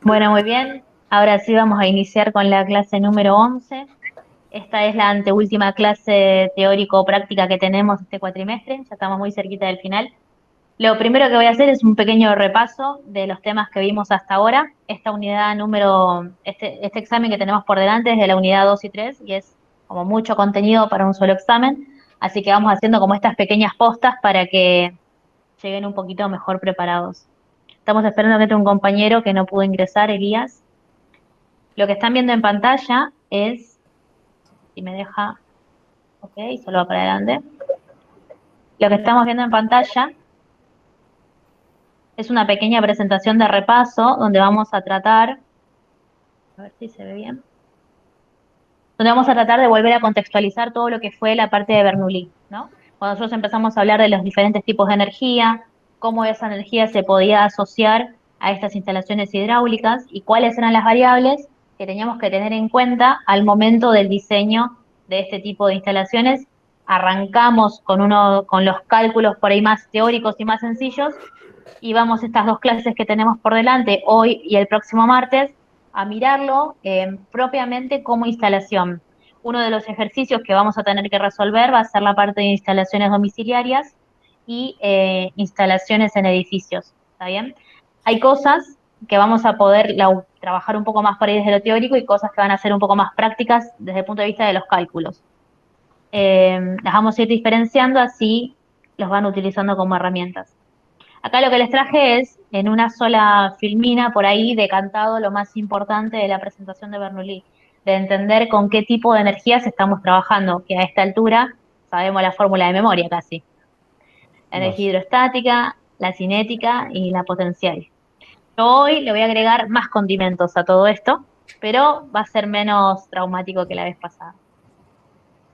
Bueno, muy bien. Ahora sí vamos a iniciar con la clase número 11. Esta es la anteúltima clase teórico-práctica que tenemos este cuatrimestre. Ya estamos muy cerquita del final. Lo primero que voy a hacer es un pequeño repaso de los temas que vimos hasta ahora. Esta unidad este examen que tenemos por delante es de la unidad 2 y 3 y es como mucho contenido para un solo examen. Así que vamos haciendo como estas pequeñas postas para que lleguen un poquito mejor preparados. Estamos esperando que entre un compañero que no pudo ingresar, Elías. Lo que están viendo en pantalla es, si me deja, ok, solo va para adelante. Lo que estamos viendo en pantalla es una pequeña presentación de repaso donde vamos a tratar, a ver si se ve bien, donde vamos a tratar de volver a contextualizar todo lo que fue la parte de Bernoulli, ¿no? Cuando nosotros empezamos a hablar de los diferentes tipos de energía, cómo esa energía se podía asociar a estas instalaciones hidráulicas y cuáles eran las variables que teníamos que tener en cuenta al momento del diseño de este tipo de instalaciones. Arrancamos con los cálculos por ahí más teóricos y más sencillos, y vamos estas dos clases que tenemos por delante, hoy y el próximo martes, a mirarlo propiamente como instalación. Uno de los ejercicios que vamos a tener que resolver va a ser la parte de instalaciones domiciliarias y instalaciones en edificios, ¿está bien? Hay cosas que vamos a poder trabajar un poco más por ahí desde lo teórico y cosas que van a ser un poco más prácticas desde el punto de vista de los cálculos. Las vamos a ir diferenciando, así los van utilizando como herramientas. Acá lo que les traje es, en una sola filmina, por ahí decantado lo más importante de la presentación de Bernoulli, de entender con qué tipo de energías estamos trabajando, que a esta altura sabemos la fórmula de memoria casi. La energía Más. hidrostática, la cinética y la potencial. Yo hoy le voy a agregar más condimentos a todo esto, pero va a ser menos traumático que la vez pasada.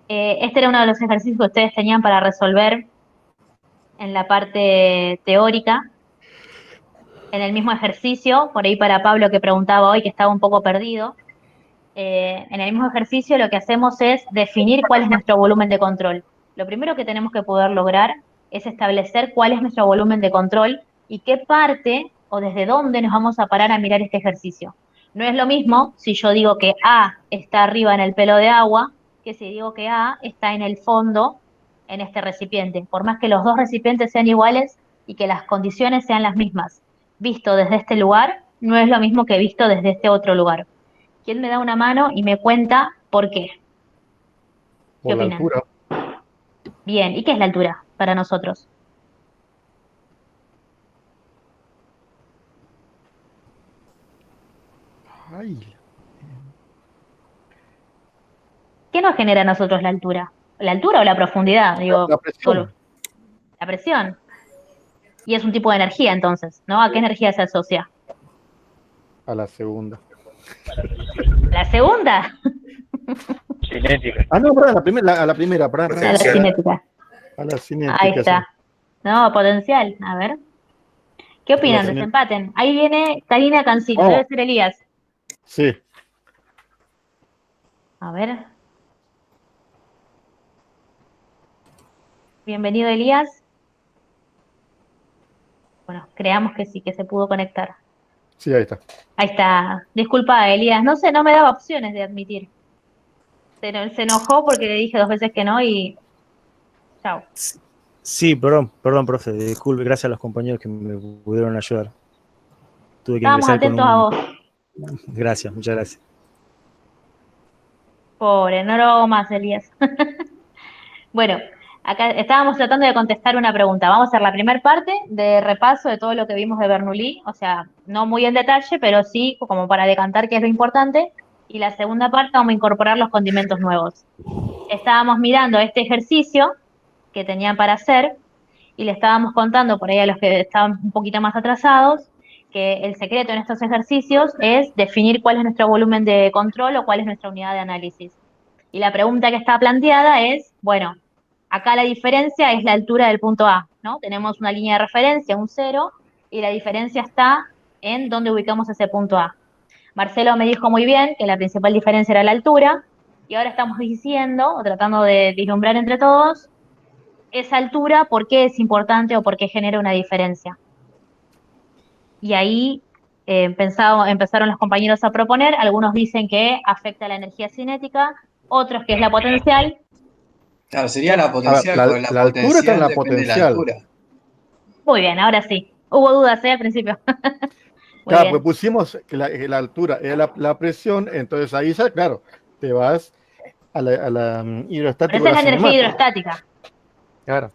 Este era uno de los ejercicios que ustedes tenían para resolver en la parte teórica. En el mismo ejercicio, por ahí para Pablo que preguntaba hoy que estaba un poco perdido, en el mismo ejercicio lo que hacemos es definir cuál es nuestro volumen de control. Lo primero que tenemos que poder lograr es establecer cuál es nuestro volumen de control y qué parte o desde dónde nos vamos a parar a mirar este ejercicio. No es lo mismo si yo digo que A está arriba en el pelo de agua que si digo que A está en el fondo en este recipiente. Por más que los dos recipientes sean iguales y que las condiciones sean las mismas, visto desde este lugar no es lo mismo que visto desde este otro lugar. ¿Quién me da una mano y me cuenta por qué? ¿Qué Por la opinan? altura. Bien, ¿y qué es la altura para nosotros? Ay, ¿Qué nos genera a nosotros la altura? ¿La altura o la profundidad? la Digo, presión. la presión. Y es un tipo de energía entonces, ¿no? ¿A qué energía se asocia? A la segunda. ¿La segunda? Cinética. Ah, no, perdón, a la primera, A la cinética. a la Ahí cinética, sí. está. No, potencial. A ver. ¿Qué A la opinan? cinética. Desempaten. Ahí viene Karina Cancino, Vamos, debe ser Elías. sí. A ver. Bienvenido, Elías. Bueno, creamos que sí, que se pudo conectar. Sí, ahí está. Ahí está. Disculpa, Elías. No sé, no me daba opciones de admitir. Se enojó porque le dije dos veces que no y chao. Sí, perdón, profe, disculpe, gracias a los compañeros que me pudieron ayudar. Tuve que Estábamos ingresar con atentos a un... vos. Gracias, muchas gracias. Pobre, no lo hago más, Elías. Bueno, acá estábamos tratando de contestar una pregunta. Vamos a hacer la primera parte de repaso de todo lo que vimos de Bernoulli, o sea, no muy en detalle, pero sí como para decantar qué es lo importante. Y la segunda parte vamos a incorporar los condimentos nuevos. Estábamos mirando este ejercicio que tenían para hacer y le estábamos contando por ahí a los que estaban un poquito más atrasados que el secreto en estos ejercicios es definir cuál es nuestro volumen de control o cuál es nuestra unidad de análisis. Y la pregunta que está planteada es, bueno, acá la diferencia es la altura del punto A, ¿no? Tenemos una línea de referencia, un cero, y la diferencia está en dónde ubicamos ese punto A. Marcelo me dijo muy bien que la principal diferencia era la altura, y ahora estamos diciendo, o tratando de vislumbrar entre todos, esa altura, por qué es importante o por qué genera una diferencia. Y ahí empezaron los compañeros a proponer. Algunos dicen que afecta la energía cinética, otros que es la potencial. Claro, sería la A ver, potencial, porque la la altura está en potencial la depende de la potencial. altura. Muy bien, ahora sí. Hubo dudas, al principio. Muy Claro, bien. pues pusimos que la altura es la presión, entonces ahí, claro, te vas a la Pero hidrostática esa o es la la energía cinemática. hidrostática, Claro.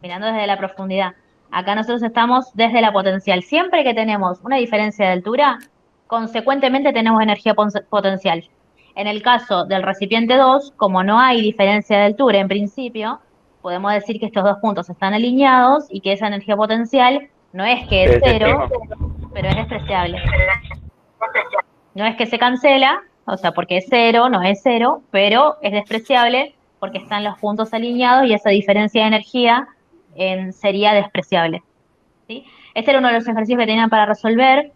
mirando desde la profundidad. Acá nosotros estamos desde la potencial. Siempre que tenemos una diferencia de altura, consecuentemente tenemos energía potencial. En el caso del recipiente 2, como no hay diferencia de altura en principio, podemos decir que estos dos puntos están alineados y que esa energía potencial no es que es cero, pero es despreciable. No es que se cancela, o sea, porque es cero, no es cero, pero es despreciable porque están los puntos alineados y esa diferencia de energía sería despreciable. ¿Sí? Este era uno de los ejercicios que tenían para resolver.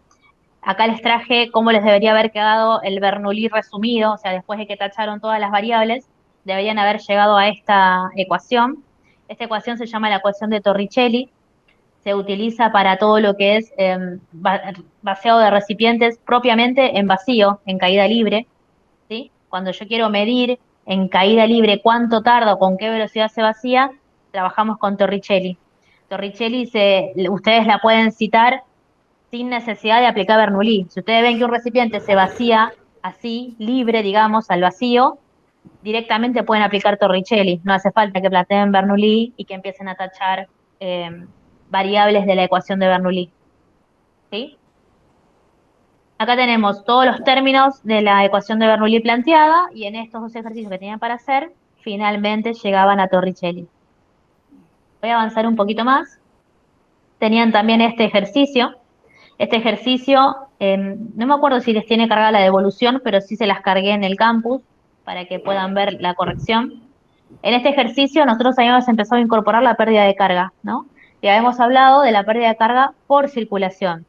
Acá les traje cómo les debería haber quedado el Bernoulli resumido, o sea, después de que tacharon todas las variables, deberían haber llegado a esta ecuación. Esta ecuación se llama la ecuación de Torricelli, se utiliza para todo lo que es vaciado de recipientes propiamente en vacío, en caída libre, ¿sí? Cuando yo quiero medir en caída libre cuánto tarda o con qué velocidad se vacía, trabajamos con Torricelli. Torricelli ustedes la pueden citar sin necesidad de aplicar Bernoulli. Si ustedes ven que un recipiente se vacía así, libre, digamos, al vacío, directamente pueden aplicar Torricelli. No hace falta que planteen Bernoulli y que empiecen a tachar variables de la ecuación de Bernoulli. ¿Sí? Acá tenemos todos los términos de la ecuación de Bernoulli planteada y en estos dos ejercicios que tenían para hacer, finalmente llegaban a Torricelli. Voy a avanzar un poquito más. Tenían también este ejercicio. Este ejercicio, no me acuerdo si les tiene cargada la devolución, pero sí se las cargué en el campus para que puedan ver la corrección. En este ejercicio nosotros habíamos empezado a incorporar la pérdida de carga, ¿no? Y habíamos hablado de la pérdida de carga por circulación.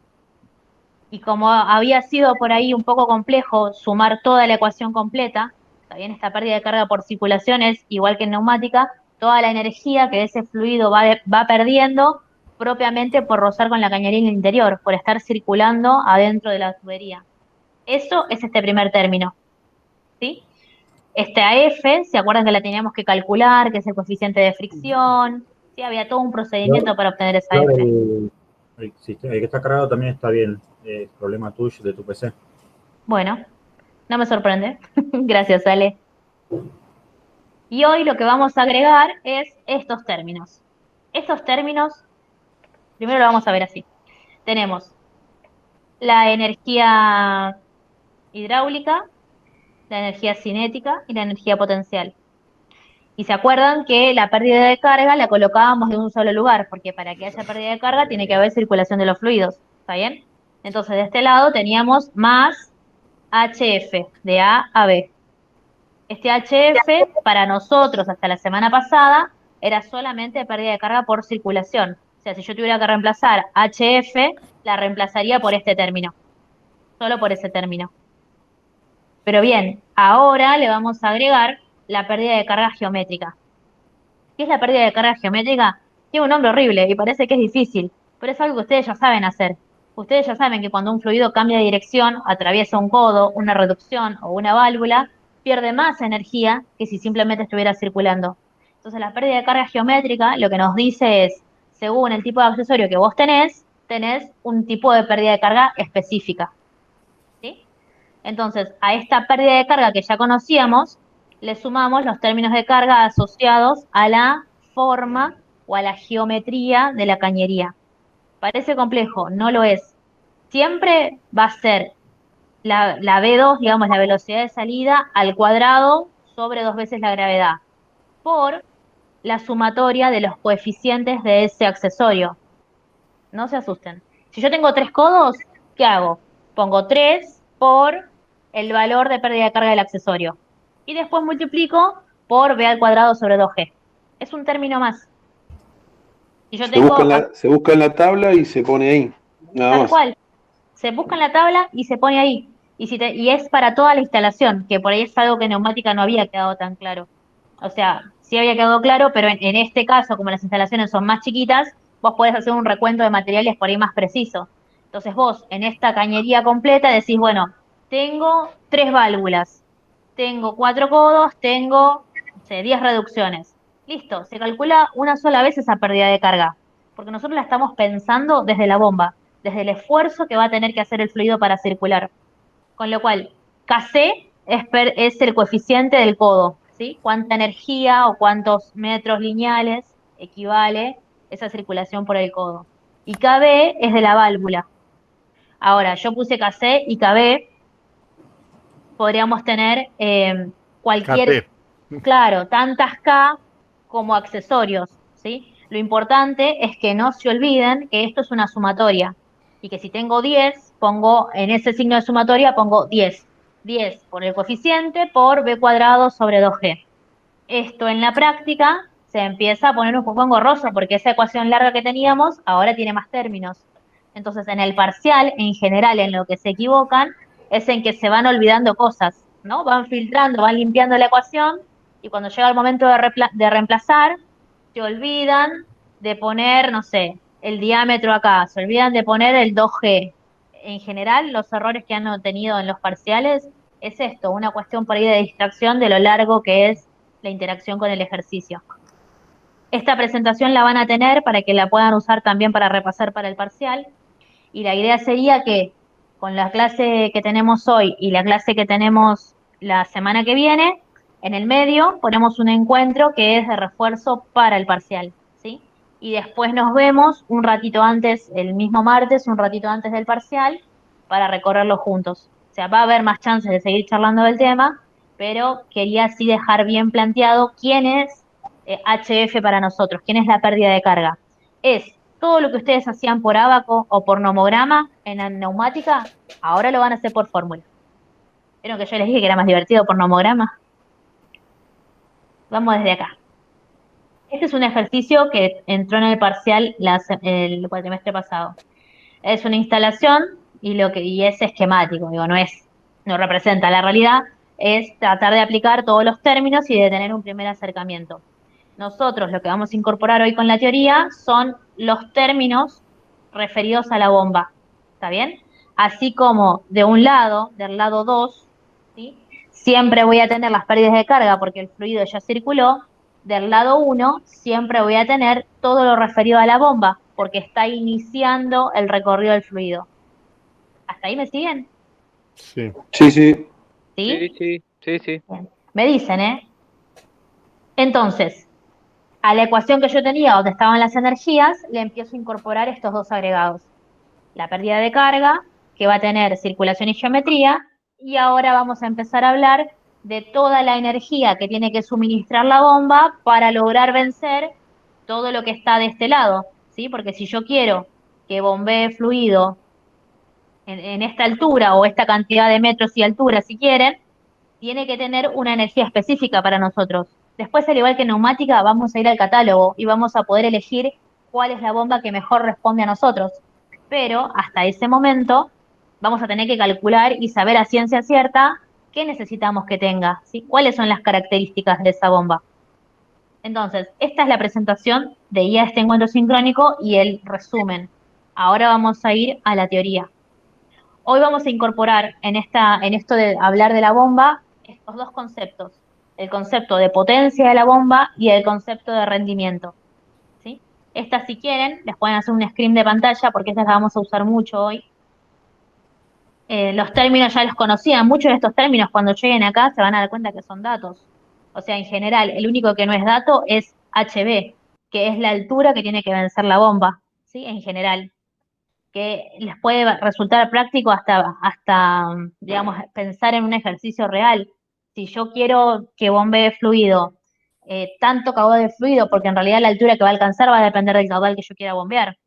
Y como había sido por ahí un poco complejo sumar toda la ecuación completa, también esta pérdida de carga por circulación es igual que en neumática, toda la energía que ese fluido va perdiendo propiamente por rozar con la cañería en el interior, por estar circulando adentro de la tubería. Eso es este primer término, ¿sí? Esta F, ¿se acuerdan que la teníamos que calcular, que es el coeficiente de fricción? Sí, había todo un procedimiento para obtener esa F. El que está cargado también está bien. Problema tuyo, de tu PC. Bueno, no me sorprende. Gracias, Ale. Y hoy lo que vamos a agregar es estos términos. Estos términos, primero lo vamos a ver así. Tenemos la energía hidráulica, la energía cinética y la energía potencial. Y se acuerdan que la pérdida de carga la colocábamos en un solo lugar, porque para que haya pérdida de carga tiene que haber circulación de los fluidos, ¿está bien? Entonces de este lado teníamos más HF, de A a B. Este HF, para nosotros hasta la semana pasada, era solamente pérdida de carga por circulación. O sea, si yo tuviera que reemplazar HF, la reemplazaría por este término. Solo por ese término. Pero bien, ahora le vamos a agregar la pérdida de carga geométrica. ¿Qué es la pérdida de carga geométrica? Tiene un nombre horrible y parece que es difícil, pero es algo que ustedes ya saben hacer. Ustedes ya saben que cuando un fluido cambia de dirección, atraviesa un codo, una reducción o una válvula, pierde más energía que si simplemente estuviera circulando. Entonces la pérdida de carga geométrica lo que nos dice es, según el tipo de accesorio que vos tenés un tipo de pérdida de carga específica. ¿Sí? Entonces, a esta pérdida de carga que ya conocíamos, le sumamos los términos de carga asociados a la forma o a la geometría de la cañería. Parece complejo, no lo es. Siempre va a ser la V2, digamos, la velocidad de salida, al cuadrado sobre 2 veces la gravedad, por la sumatoria de los coeficientes de ese accesorio. No se asusten. Si yo tengo 3 codos, ¿qué hago? Pongo 3 por el valor de pérdida de carga del accesorio. Y después multiplico por B al cuadrado sobre 2G. Es un término más. Si yo tengo, Se busca en la tabla y se pone ahí. Nada tal más. cual, se busca en la tabla y se pone ahí. Y es para toda la instalación, que por ahí es algo que en neumática no había quedado tan claro. O sea, sí había quedado claro, pero en este caso, como las instalaciones son más chiquitas, vos podés hacer un recuento de materiales por ahí más preciso. Entonces vos, en esta cañería completa, decís, bueno, tengo 3 válvulas, tengo 4 codos, tengo, no sé, 10 reducciones. Listo, se calcula una sola vez esa pérdida de carga, porque nosotros la estamos pensando desde la bomba, desde el esfuerzo que va a tener que hacer el fluido para circular. Con lo cual, Kc es el coeficiente del codo, ¿sí? Cuánta energía o cuántos metros lineales equivale esa circulación por el codo. Y Kb es de la válvula. Ahora, yo puse Kc y Kb, podríamos tener cualquier, KP. claro, tantas K como accesorios, ¿sí? Lo importante es que no se olviden que esto es una sumatoria y que si tengo 10, pongo en ese signo de sumatoria, pongo 10. 10 por el coeficiente por b cuadrado sobre 2g. Esto en la práctica se empieza a poner un poco engorroso porque esa ecuación larga que teníamos ahora tiene más términos. Entonces, en el parcial, en general, en lo que se equivocan, es en que se van olvidando cosas, ¿no? Van filtrando, van limpiando la ecuación y cuando llega el momento de reemplazar, se olvidan de poner, no sé, el diámetro acá, se olvidan de poner el 2G. En general, los errores que han tenido en los parciales es esto, una cuestión por ahí de distracción de lo largo que es la interacción con el ejercicio. Esta presentación la van a tener para que la puedan usar también para repasar para el parcial. Y la idea sería que con la clase que tenemos hoy y la clase que tenemos la semana que viene, en el medio ponemos un encuentro que es de refuerzo para el parcial, ¿sí? Y después nos vemos un ratito antes, el mismo martes, un ratito antes del parcial, para recorrerlo juntos. O sea, va a haber más chances de seguir charlando del tema, pero quería así dejar bien planteado quién es HF para nosotros, quién es la pérdida de carga. Es todo lo que ustedes hacían por ábaco o por nomograma en la neumática, ahora lo van a hacer por fórmula. ¿Vieron que yo les dije que era más divertido por nomograma? Vamos desde acá. Este es un ejercicio que entró en el parcial el cuatrimestre pasado. Es una instalación y es esquemático, digo, no representa la realidad, es tratar de aplicar todos los términos y de tener un primer acercamiento. Nosotros lo que vamos a incorporar hoy con la teoría son los términos referidos a la bomba, ¿está bien? Así como de un lado, del lado 2, ¿sí? Siempre voy a tener las pérdidas de carga porque el fluido ya circuló. Del lado 1 siempre voy a tener todo lo referido a la bomba porque está iniciando el recorrido del fluido. ¿Hasta ahí me siguen? Sí. Sí, sí. ¿Sí? Sí. Bien. Me dicen, ¿eh? Entonces, a la ecuación que yo tenía donde estaban las energías, le empiezo a incorporar estos dos agregados. La pérdida de carga, que va a tener circulación y geometría, y ahora vamos a empezar a hablar de toda la energía que tiene que suministrar la bomba para lograr vencer todo lo que está de este lado, ¿sí? Porque si yo quiero que bombee fluido en esta altura o esta cantidad de metros y altura, si quieren, tiene que tener una energía específica para nosotros. Después, al igual que neumática, vamos a ir al catálogo y vamos a poder elegir cuál es la bomba que mejor responde a nosotros. Pero hasta ese momento vamos a tener que calcular y saber a ciencia cierta qué necesitamos que tenga, ¿sí? ¿Cuáles son las características de esa bomba? Entonces, esta es la presentación de guía de este encuentro sincrónico y el resumen. Ahora vamos a ir a la teoría. Hoy vamos a incorporar en esto de hablar de la bomba estos dos conceptos, el concepto de potencia de la bomba y el concepto de rendimiento, ¿sí? Estas, si quieren, les pueden hacer un screen de pantalla porque estas las vamos a usar mucho hoy. Los términos ya los conocían, muchos de estos términos cuando lleguen acá se van a dar cuenta que son datos. O sea, en general, el único que no es dato es HB, que es la altura que tiene que vencer la bomba, ¿sí? En general, que les puede resultar práctico hasta, digamos, pensar en un ejercicio real. Si yo quiero que bombee fluido, tanto caudal de fluido, porque en realidad la altura que va a alcanzar va a depender del caudal que yo quiera bombear.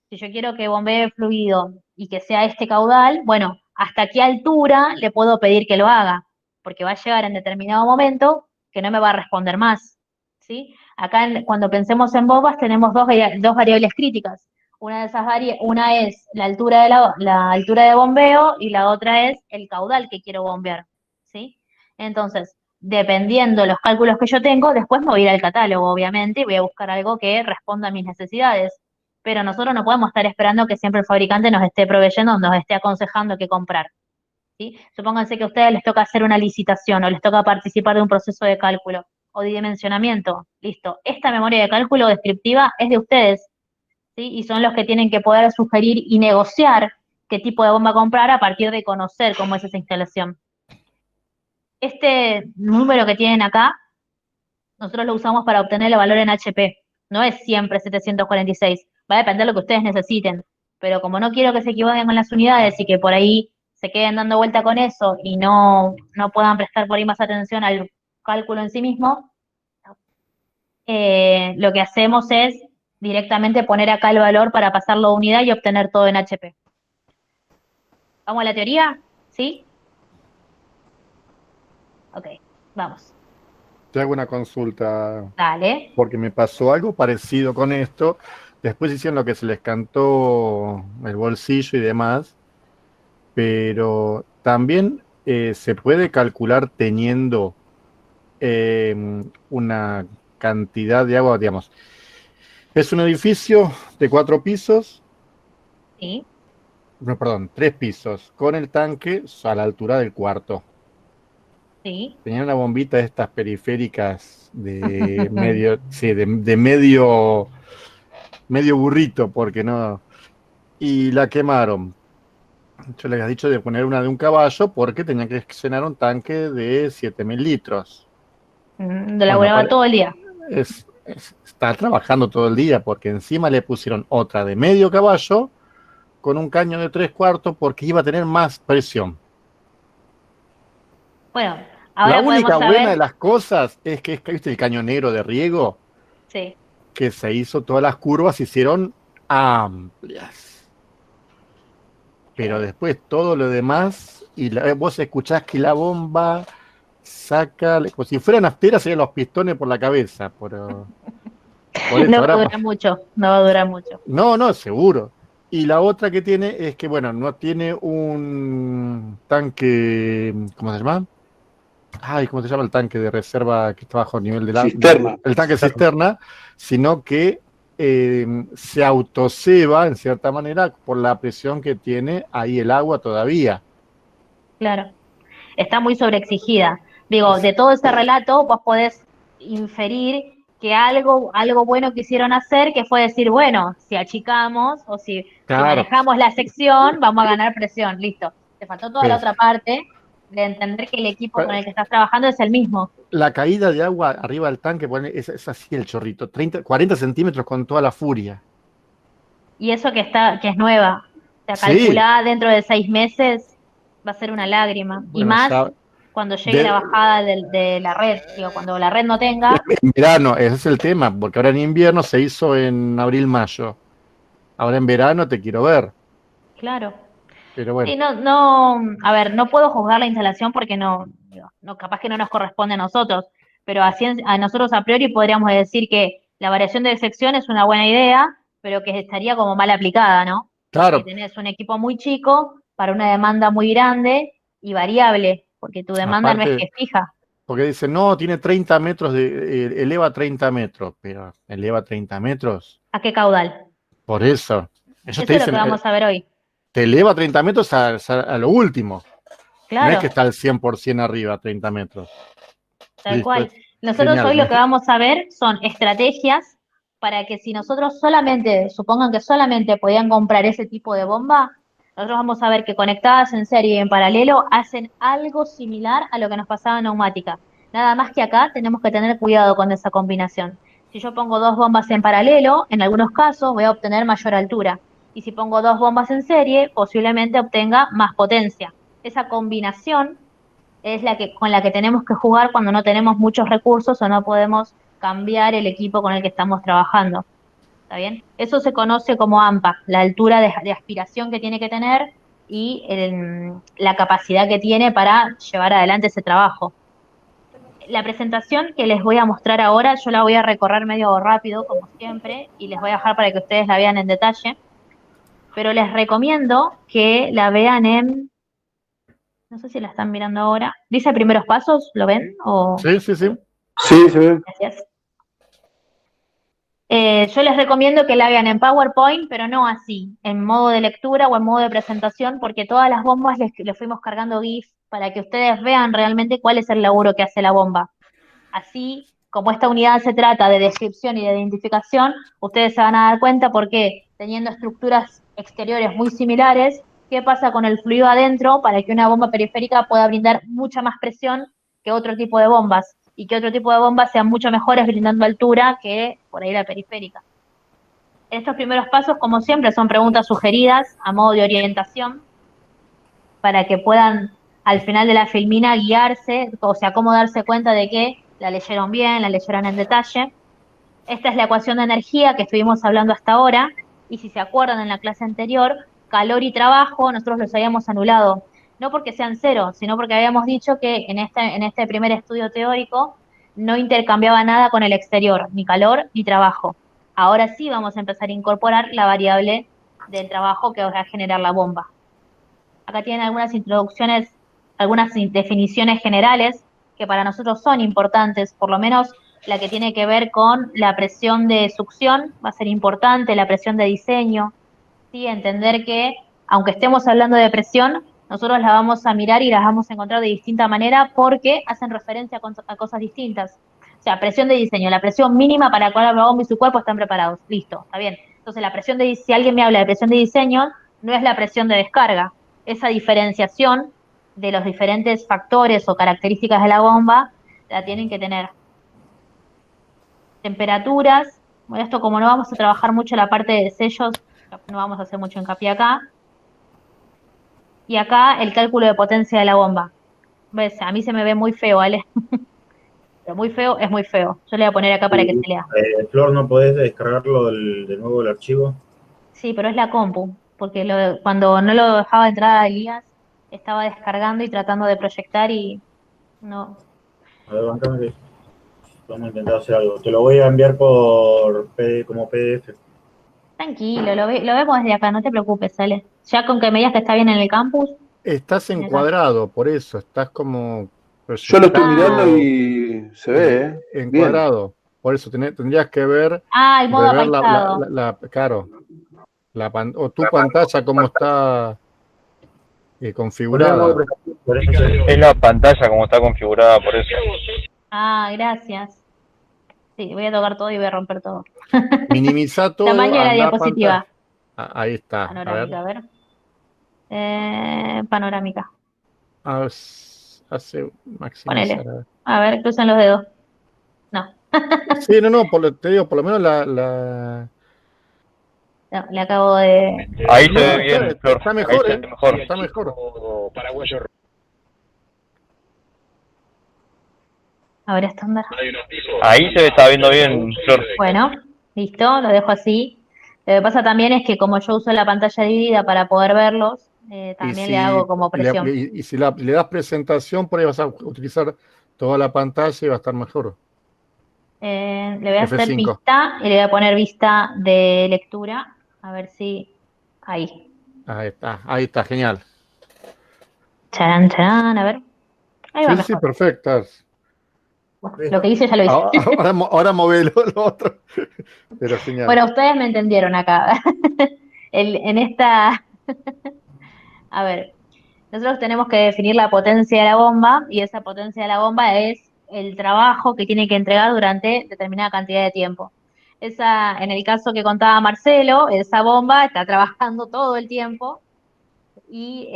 Si yo quiero que bombee fluido y que sea este caudal, bueno, ¿hasta qué altura le puedo pedir que lo haga? Porque va a llegar en determinado momento que no me va a responder más, ¿sí? Acá cuando pensemos en bombas tenemos dos variables críticas. Una de esas una es la altura la altura de bombeo y la otra es el caudal que quiero bombear, ¿sí? Entonces, dependiendo de los cálculos que yo tengo, después me voy a ir al catálogo, obviamente, y voy a buscar algo que responda a mis necesidades. pero nosotros no podemos estar esperando que siempre el fabricante nos esté proveyendo, nos esté aconsejando qué comprar. ¿Sí? Supónganse que a ustedes les toca hacer una licitación o les toca participar de un proceso de cálculo o de dimensionamiento. Listo. Esta memoria de cálculo descriptiva es de ustedes, ¿sí? Y son los que tienen que poder sugerir y negociar qué tipo de bomba comprar a partir de conocer cómo es esa instalación. Este número que tienen acá, nosotros lo usamos para obtener el valor en HP. No es siempre 746. Va a depender de lo que ustedes necesiten. Pero como no quiero que se equivoquen con las unidades y que por ahí se queden dando vuelta con eso y no puedan prestar por ahí más atención al cálculo en sí mismo, lo que hacemos es directamente poner acá el valor para pasarlo a unidad y obtener todo en HP. ¿Vamos a la teoría? ¿Sí? Ok, vamos. Te hago una consulta, Dale. porque me pasó algo parecido con esto. Después hicieron lo que se les cantó el bolsillo y demás, pero también se puede calcular teniendo una cantidad de agua, digamos. Es un edificio de 4 pisos, Sí, no, perdón, 3 pisos, con el tanque a la altura del cuarto. sí. Tenía una bombita de estas periféricas de medio, sí, de medio burrito, porque no. Y la quemaron. Yo les había dicho de poner una de un caballo porque tenía que llenar un tanque de 7.000 litros. Lo Bueno, laburaba todo el día. está trabajando todo el día porque encima le pusieron otra de medio caballo con un caño de 3/4 porque iba a tener más presión. Bueno, La ahora podemos única buena de saber. las cosas es que, ¿viste el cañonero de riego? Sí. Que se hizo, todas las curvas se hicieron amplias. Pero Claro. después todo lo demás, y vos escuchás que la bomba saca, como si fueran asteras, serían los pistones por la cabeza. Por eso, No va a ahora, durar mucho, no va a durar mucho. no, seguro. Y la otra que tiene es que, bueno, no tiene un tanque, ¿cómo se llama? Ay, ¿cómo se llama el tanque de reserva que está bajo el nivel del agua? Cisterna. El tanque cisterna, sino que se autoceba en cierta manera por la presión que tiene ahí el agua todavía. Claro. Está muy sobreexigida. Digo, de todo ese relato vos podés inferir que algo bueno quisieron hacer, que fue decir, bueno, si achicamos o si Claro, manejamos la sección, vamos a ganar presión, listo. Te faltó toda la pues, otra parte de entender que el equipo con el que estás trabajando es el mismo. la caída de agua arriba del tanque es así el chorrito, 40 centímetros con toda la furia. Y eso que es nueva. O sea, Sí, calculada dentro de 6 meses va a ser una lágrima. Y bueno, más ya cuando llegue la de, bajada de la red. Digo, cuando la red no tenga, en verano, ese es el tema, porque ahora en invierno se hizo en abril-mayo. Ahora en verano te quiero ver, claro. pero bueno. Sí, a ver, no puedo juzgar la instalación porque no, capaz que no nos corresponde a nosotros, pero a nosotros a priori podríamos decir que la variación de sección es una buena idea, pero que estaría como mal aplicada, ¿no? Porque Claro, tenés un equipo muy chico para una demanda muy grande y variable, porque tu demanda no es que aparte, es fija. porque dicen, no, tiene 30 metros, eleva 30 metros, pero eleva 30 metros, ¿A qué caudal? por eso. Ellos te Eso es lo que dicen, vamos a ver hoy. te eleva 30 metros a lo último. No es Claro, que está al 100% arriba, 30 metros. tal Listo, cual. es Nosotros genial. hoy lo que vamos a ver son estrategias para que si nosotros solamente, supongan que solamente podían comprar ese tipo de bomba, nosotros vamos a ver que conectadas en serie y en paralelo hacen algo similar a lo que nos pasaba en neumática. Nada más que acá tenemos que tener cuidado con esa combinación. Si yo pongo dos bombas en paralelo, en algunos casos voy a obtener mayor altura. Y si pongo dos bombas en serie, posiblemente obtenga más potencia. Esa combinación es con la que tenemos que jugar cuando no tenemos muchos recursos o no podemos cambiar el equipo con el que estamos trabajando. ¿Está bien? Eso se conoce como AMPA, la altura de aspiración que tiene que tener y la capacidad que tiene para llevar adelante ese trabajo. La presentación que les voy a mostrar ahora, yo la voy a recorrer medio rápido, como siempre, y les voy a dejar para que ustedes la vean en detalle, pero les recomiendo que la vean no sé si la están mirando ahora. ¿Dice primeros pasos? ¿Lo ven? Sí, sí, sí. Sí, se ve. Gracias. Yo les recomiendo que la hagan en PowerPoint, pero no así, en modo de lectura o en modo de presentación, porque todas las bombas les fuimos cargando GIF para que ustedes vean realmente cuál es el laburo que hace la bomba. Así, como esta unidad se trata de descripción y de identificación, ustedes se van a dar cuenta porque teniendo estructuras exteriores muy similares, ¿qué pasa con el fluido adentro para que una bomba periférica pueda brindar mucha más presión que otro tipo de bombas? Y que otro tipo de bombas sean mucho mejores brindando altura que por ahí la periférica. Estos primeros pasos, como siempre, son preguntas sugeridas a modo de orientación para que puedan al final de la filmina guiarse, o sea, cómo darse cuenta de que la leyeron bien, la leyeron en detalle. Esta es la ecuación de energía que estuvimos hablando hasta ahora, y si se acuerdan en la clase anterior, calor y trabajo nosotros los habíamos anulado, no porque sean cero, sino porque habíamos dicho que en este primer estudio teórico no intercambiaba nada con el exterior, ni calor ni trabajo. Ahora sí vamos a empezar a incorporar la variable del trabajo que va a generar la bomba. Acá tienen algunas introducciones, algunas definiciones generales que para nosotros son importantes, por lo menos la que tiene que ver con la presión de succión va a ser importante, la presión de diseño, ¿sí? Entender que aunque estemos hablando de presión, nosotros la vamos a mirar y las vamos a encontrar de distinta manera porque hacen referencia a cosas distintas. O sea, presión de diseño, la presión mínima para la cual la bomba y su cuerpo están preparados. Listo, está bien. Entonces, si alguien me habla de presión de diseño, no es la presión de descarga. Esa diferenciación de los diferentes factores o características de la bomba la tienen que tener. Temperaturas, bueno, esto como no vamos a trabajar mucho la parte de sellos, no vamos a hacer mucho hincapié acá. Y acá el cálculo de potencia de la bomba. ¿Ves? A mí se me ve muy feo, ¿vale? Pero muy feo es muy feo. Yo le voy a poner acá para que se lea. Flor, ¿no podés descargarlo de nuevo el archivo? Sí, pero es la compu, porque cuando no lo dejaba entrar a Elías, estaba descargando y tratando de proyectar y no. A ver, bancame que vamos a intentar hacer algo. Te lo voy a enviar como PDF. Tranquilo, lo vemos desde acá, no te preocupes, ¿sale? Ya con que me digas que está bien en el campus. Estás en el encuadrado, por eso, estás como Yo lo estoy mirando proyectando y se ve, ¿eh? Bien. encuadrado. Por eso tendrías que ver, El modo rever apaisado. claro, o tu pantalla cómo está configurada. Es la pantalla como está configurada, por eso. Gracias. Sí, voy a tocar todo y voy a romper todo. Minimiza todo, Tamaño de la anda a diapositiva. pantalla. Ahí está. Panorámica, a ver. Panorámica. Hace maximizar. Ponele. A ver, crucen los dedos. No. Sí, no, te digo, por lo menos No, le acabo de. Ahí se No, ve bien, Flor. está Ahí mejor, se ve mejor. está mejor. A ver, estándar. Ahí está viendo bien, Flor. Bueno, listo, lo dejo así. Lo que pasa también es que como yo uso la pantalla dividida para poder verlos, también le hago como presión. Y si le das presentación, por ahí vas a utilizar toda la pantalla y va a estar mejor. Le voy a hacer F5. vista y le voy a poner vista de lectura. A ver si. Ahí. Ahí está, genial. Charán, charán, a ver. Ahí va Sí, mejor. sí, perfecto. Lo que hice ya lo hice. Ahora movelo lo otro. Pero genial. Bueno, ustedes me entendieron acá. En esta. A ver, nosotros tenemos que definir la potencia de la bomba y esa potencia de la bomba es el trabajo que tiene que entregar durante determinada cantidad de tiempo. En el caso que contaba Marcelo, esa bomba está trabajando todo el tiempo y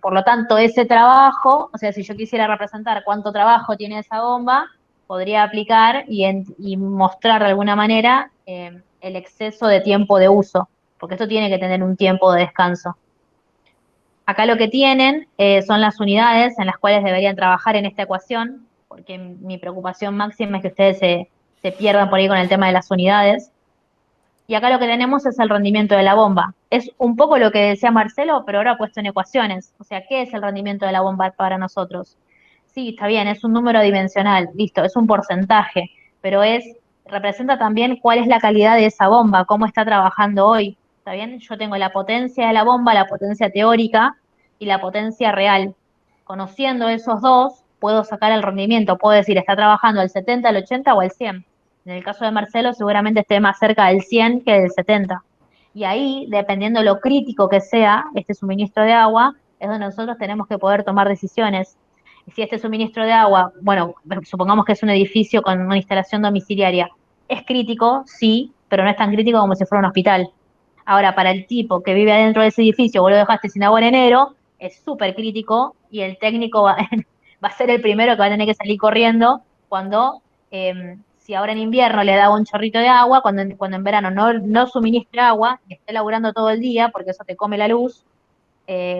por lo tanto ese trabajo, o sea, si yo quisiera representar cuánto trabajo tiene esa bomba, podría aplicar y mostrar de alguna manera el exceso de tiempo de uso, porque esto tiene que tener un tiempo de descanso. Acá lo que tienen son las unidades en las cuales deberían trabajar en esta ecuación, porque mi preocupación máxima es que ustedes se pierdan por ahí con el tema de las unidades. Y acá lo que tenemos es el rendimiento de la bomba. Es un poco lo que decía Marcelo, pero ahora puesto en ecuaciones. O sea, ¿qué es el rendimiento de la bomba para nosotros? Sí, está bien, es un número dimensional, listo, es un porcentaje, pero representa también cuál es la calidad de esa bomba, cómo está trabajando hoy. ¿Está bien? Yo tengo la potencia de la bomba, la potencia teórica y la potencia real. Conociendo esos dos, puedo sacar el rendimiento, puedo decir, está trabajando al 70, al 80 o al 100. En el caso de Marcelo seguramente esté más cerca del 100 que del 70. Y ahí, dependiendo lo crítico que sea este suministro de agua, es donde nosotros tenemos que poder tomar decisiones. Si este suministro de agua, bueno, supongamos que es un edificio con una instalación domiciliaria, es crítico, sí, pero no es tan crítico como si fuera un hospital. Ahora, para el tipo que vive adentro de ese edificio, vos lo dejaste sin agua en enero, es súper crítico y el técnico va, va a ser el primero que va a tener que salir corriendo cuando, si ahora en invierno le da un chorrito de agua, cuando en verano no suministre agua y esté laburando todo el día, porque eso te come la luz,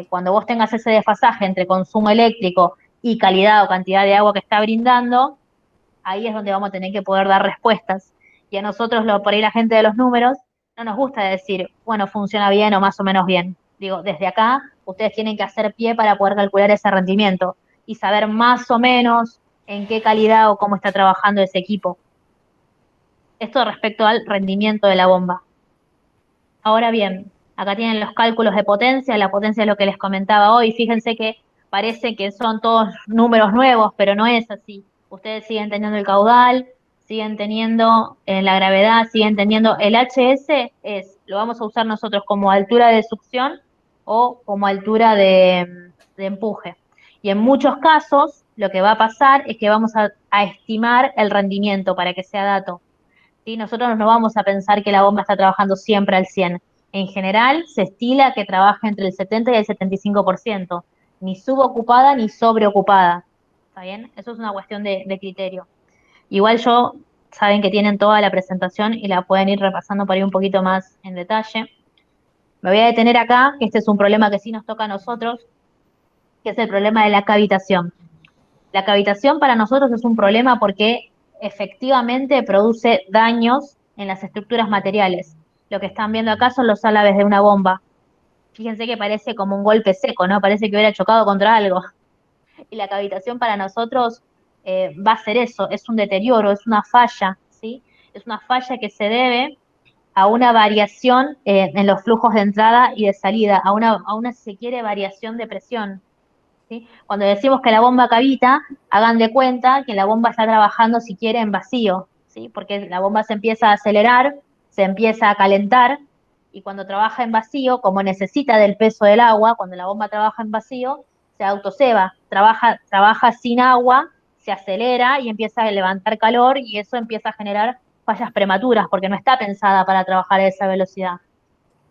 cuando vos tengas ese desfasaje entre consumo eléctrico y calidad o cantidad de agua que está brindando, ahí es donde vamos a tener que poder dar respuestas. Y a nosotros, por ahí la gente de los números, no nos gusta decir, bueno, funciona bien o más o menos bien. Digo, desde acá, ustedes tienen que hacer pie para poder calcular ese rendimiento y saber más o menos en qué calidad o cómo está trabajando ese equipo. Esto respecto al rendimiento de la bomba. Ahora bien, acá tienen los cálculos de potencia, la potencia es lo que les comentaba hoy. Fíjense que parece que son todos números nuevos, pero no es así. Ustedes siguen teniendo el caudal, siguen teniendo la gravedad, siguen teniendo el HS, lo vamos a usar nosotros como altura de succión o como altura de empuje. Y en muchos casos, lo que va a pasar es que vamos a estimar el rendimiento para que sea dato. ¿Sí? Nosotros no vamos a pensar que la bomba está trabajando siempre al 100. En general, se estila que trabaja entre el 70 y el 75%, ni subocupada ni sobreocupada. ¿Está bien? Eso es una cuestión de criterio. Igual saben que tienen toda la presentación y la pueden ir repasando por ahí un poquito más en detalle. Me voy a detener acá, que este es un problema que sí nos toca a nosotros, que es el problema de la cavitación. La cavitación para nosotros es un problema porque efectivamente produce daños en las estructuras materiales. Lo que están viendo acá son los álabes de una bomba. Fíjense que parece como un golpe seco, ¿no? Parece que hubiera chocado contra algo. Y la cavitación para nosotros va a ser eso, es un deterioro, es una falla, ¿sí? Es una falla que se debe a una variación en los flujos de entrada y de salida, a una, si se quiere, variación de presión. ¿Sí? Cuando decimos que la bomba cavita, hagan de cuenta que la bomba está trabajando, si quiere, en vacío, ¿sí? Porque la bomba se empieza a acelerar, se empieza a calentar, y cuando trabaja en vacío, como necesita del peso del agua, cuando la bomba trabaja en vacío, se autoceba, trabaja sin agua, se acelera y empieza a levantar calor, y eso empieza a generar fallas prematuras, porque no está pensada para trabajar a esa velocidad.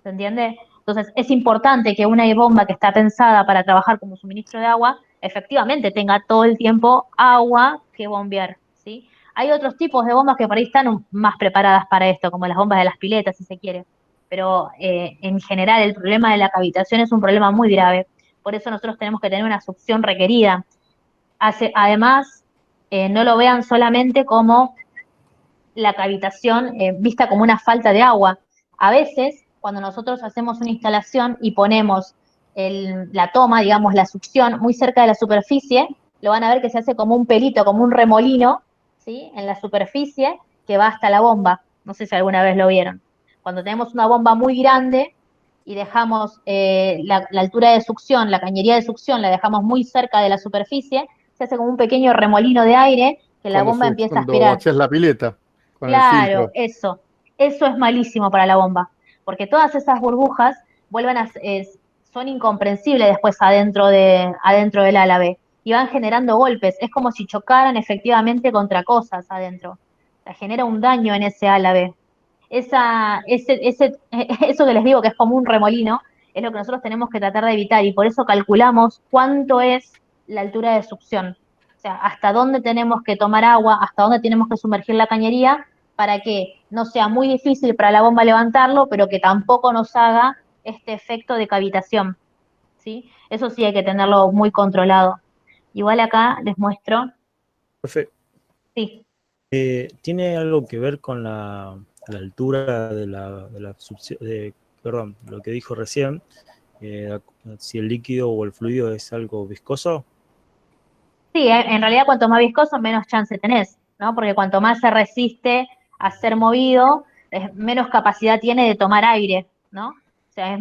¿Se entiende? Entonces, es importante que una bomba que está pensada para trabajar como suministro de agua, efectivamente tenga todo el tiempo agua que bombear, ¿sí? Hay otros tipos de bombas que por ahí están más preparadas para esto, como las bombas de las piletas, si se quiere. Pero en general el problema de la cavitación es un problema muy grave. Por eso nosotros tenemos que tener una succión requerida. Además, no lo vean solamente como la cavitación vista como una falta de agua. A veces, cuando nosotros hacemos una instalación y ponemos la toma, digamos, la succión muy cerca de la superficie, lo van a ver que se hace como un pelito, como un remolino, ¿sí? En la superficie que va hasta la bomba. No sé si alguna vez lo vieron. Cuando tenemos una bomba muy grande y dejamos la altura de succión, la cañería de succión, la dejamos muy cerca de la superficie, se hace como un pequeño remolino de aire que la bomba empieza a Cuando aspirar. vacías la pileta con el Claro, filtro. eso es malísimo para la bomba, porque todas esas burbujas son incomprensibles después adentro del álabe y van generando golpes, es como si chocaran efectivamente contra cosas adentro, o sea, genera un daño en ese álabe. Eso que les digo que es como un remolino, es lo que nosotros tenemos que tratar de evitar y por eso calculamos cuánto es la altura de succión. O sea, hasta dónde tenemos que tomar agua, hasta dónde tenemos que sumergir la cañería para que no sea muy difícil para la bomba levantarlo, pero que tampoco nos haga este efecto de cavitación, ¿sí? Eso sí hay que tenerlo muy controlado. Igual acá les muestro. Profe, Sí. ¿tiene algo que ver con la altura de perdón, lo que dijo recién? Si el líquido o el fluido es algo viscoso. Sí, en realidad cuanto más viscoso, menos chance tenés, ¿no? Porque cuanto más se resiste a ser movido, menos capacidad tiene de tomar aire, ¿no? O sea,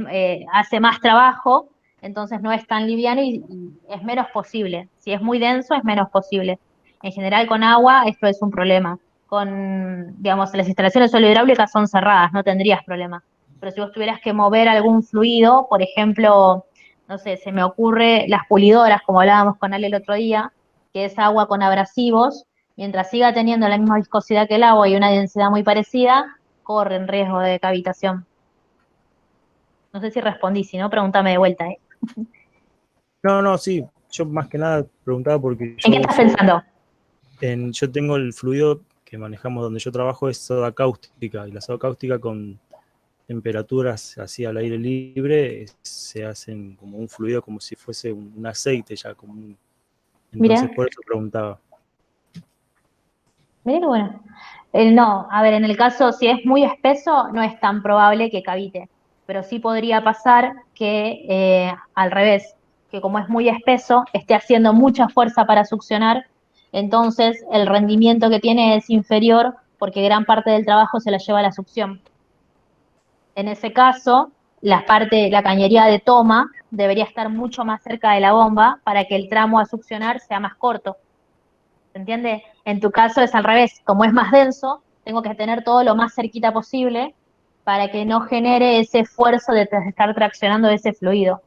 hace más trabajo, entonces no es tan liviano y es menos posible. Si es muy denso, es menos posible. En general con agua esto es un problema. digamos, las instalaciones solo-hidráulicas son cerradas, no tendrías problema. Pero si vos tuvieras que mover algún fluido, por ejemplo, no sé, se me ocurre las pulidoras, como hablábamos con Ale el otro día, que es agua con abrasivos, mientras siga teniendo la misma viscosidad que el agua y una densidad muy parecida, corren riesgo de cavitación. No sé si respondí, si no, pregúntame de vuelta, ¿eh? No, sí, yo más que nada preguntaba porque ¿En qué estás pensando? yo tengo el fluido que manejamos donde yo trabajo, es soda cáustica, y la soda cáustica con temperaturas así al aire libre se hacen como un fluido, como si fuese un aceite ya, entonces Mirá. por eso preguntaba. Mirá qué bueno. No, a ver, en el caso, si es muy espeso, no es tan probable que cavite, pero sí podría pasar que al revés, que como es muy espeso, esté haciendo mucha fuerza para succionar, entonces el rendimiento que tiene es inferior porque gran parte del trabajo se la lleva la succión. En ese caso, la cañería de toma debería estar mucho más cerca de la bomba para que el tramo a succionar sea más corto. ¿Se entiende? En tu caso es al revés, como es más denso, tengo que tener todo lo más cerquita posible para que no genere ese esfuerzo de estar traccionando ese fluido.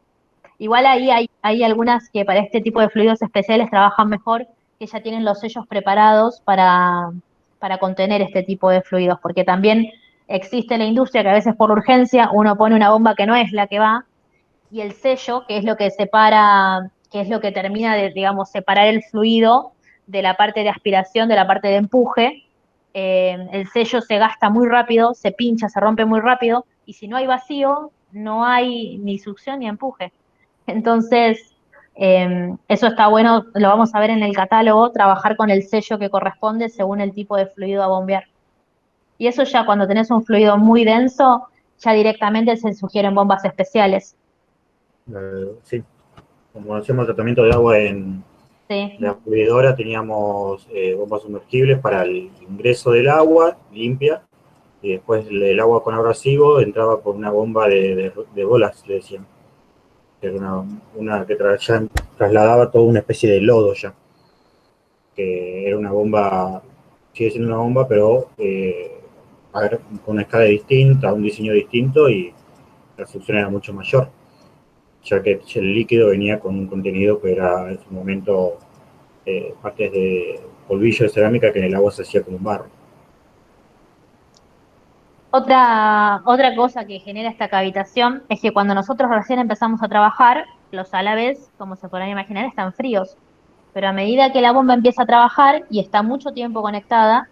Igual ahí hay algunas que para este tipo de fluidos especiales trabajan mejor, que ya tienen los sellos preparados para contener este tipo de fluidos, porque también existe la industria que a veces por urgencia uno pone una bomba que no es la que va, y el sello, que es lo que separa, que es lo que termina de, digamos, separar el fluido de la parte de aspiración, de la parte de empuje, el sello se gasta muy rápido, se pincha, se rompe muy rápido, y si no hay vacío, no hay ni succión ni empuje. Entonces, eso está bueno, lo vamos a ver en el catálogo, trabajar con el sello que corresponde según el tipo de fluido a bombear. Y eso ya cuando tenés un fluido muy denso, ya directamente se sugieren bombas especiales. Sí, como hacíamos tratamiento de agua en Sí. la fluidora, teníamos bombas sumergibles para el ingreso del agua limpia, y después el agua con abrasivo entraba por una bomba de bolas, le decían. Que era una que trasladaba toda una especie de lodo ya. Que era una bomba, sigue siendo una bomba, pero a ver, con una escala distinta, un diseño distinto, y la succión era mucho mayor, ya que el líquido venía con un contenido que era en su momento partes de polvillo de cerámica que en el agua se hacía como un barro. Otra cosa que genera esta cavitación es que cuando nosotros recién empezamos a trabajar, los álabes, como se podrán imaginar, están fríos. Pero a medida que la bomba empieza a trabajar y está mucho tiempo conectada,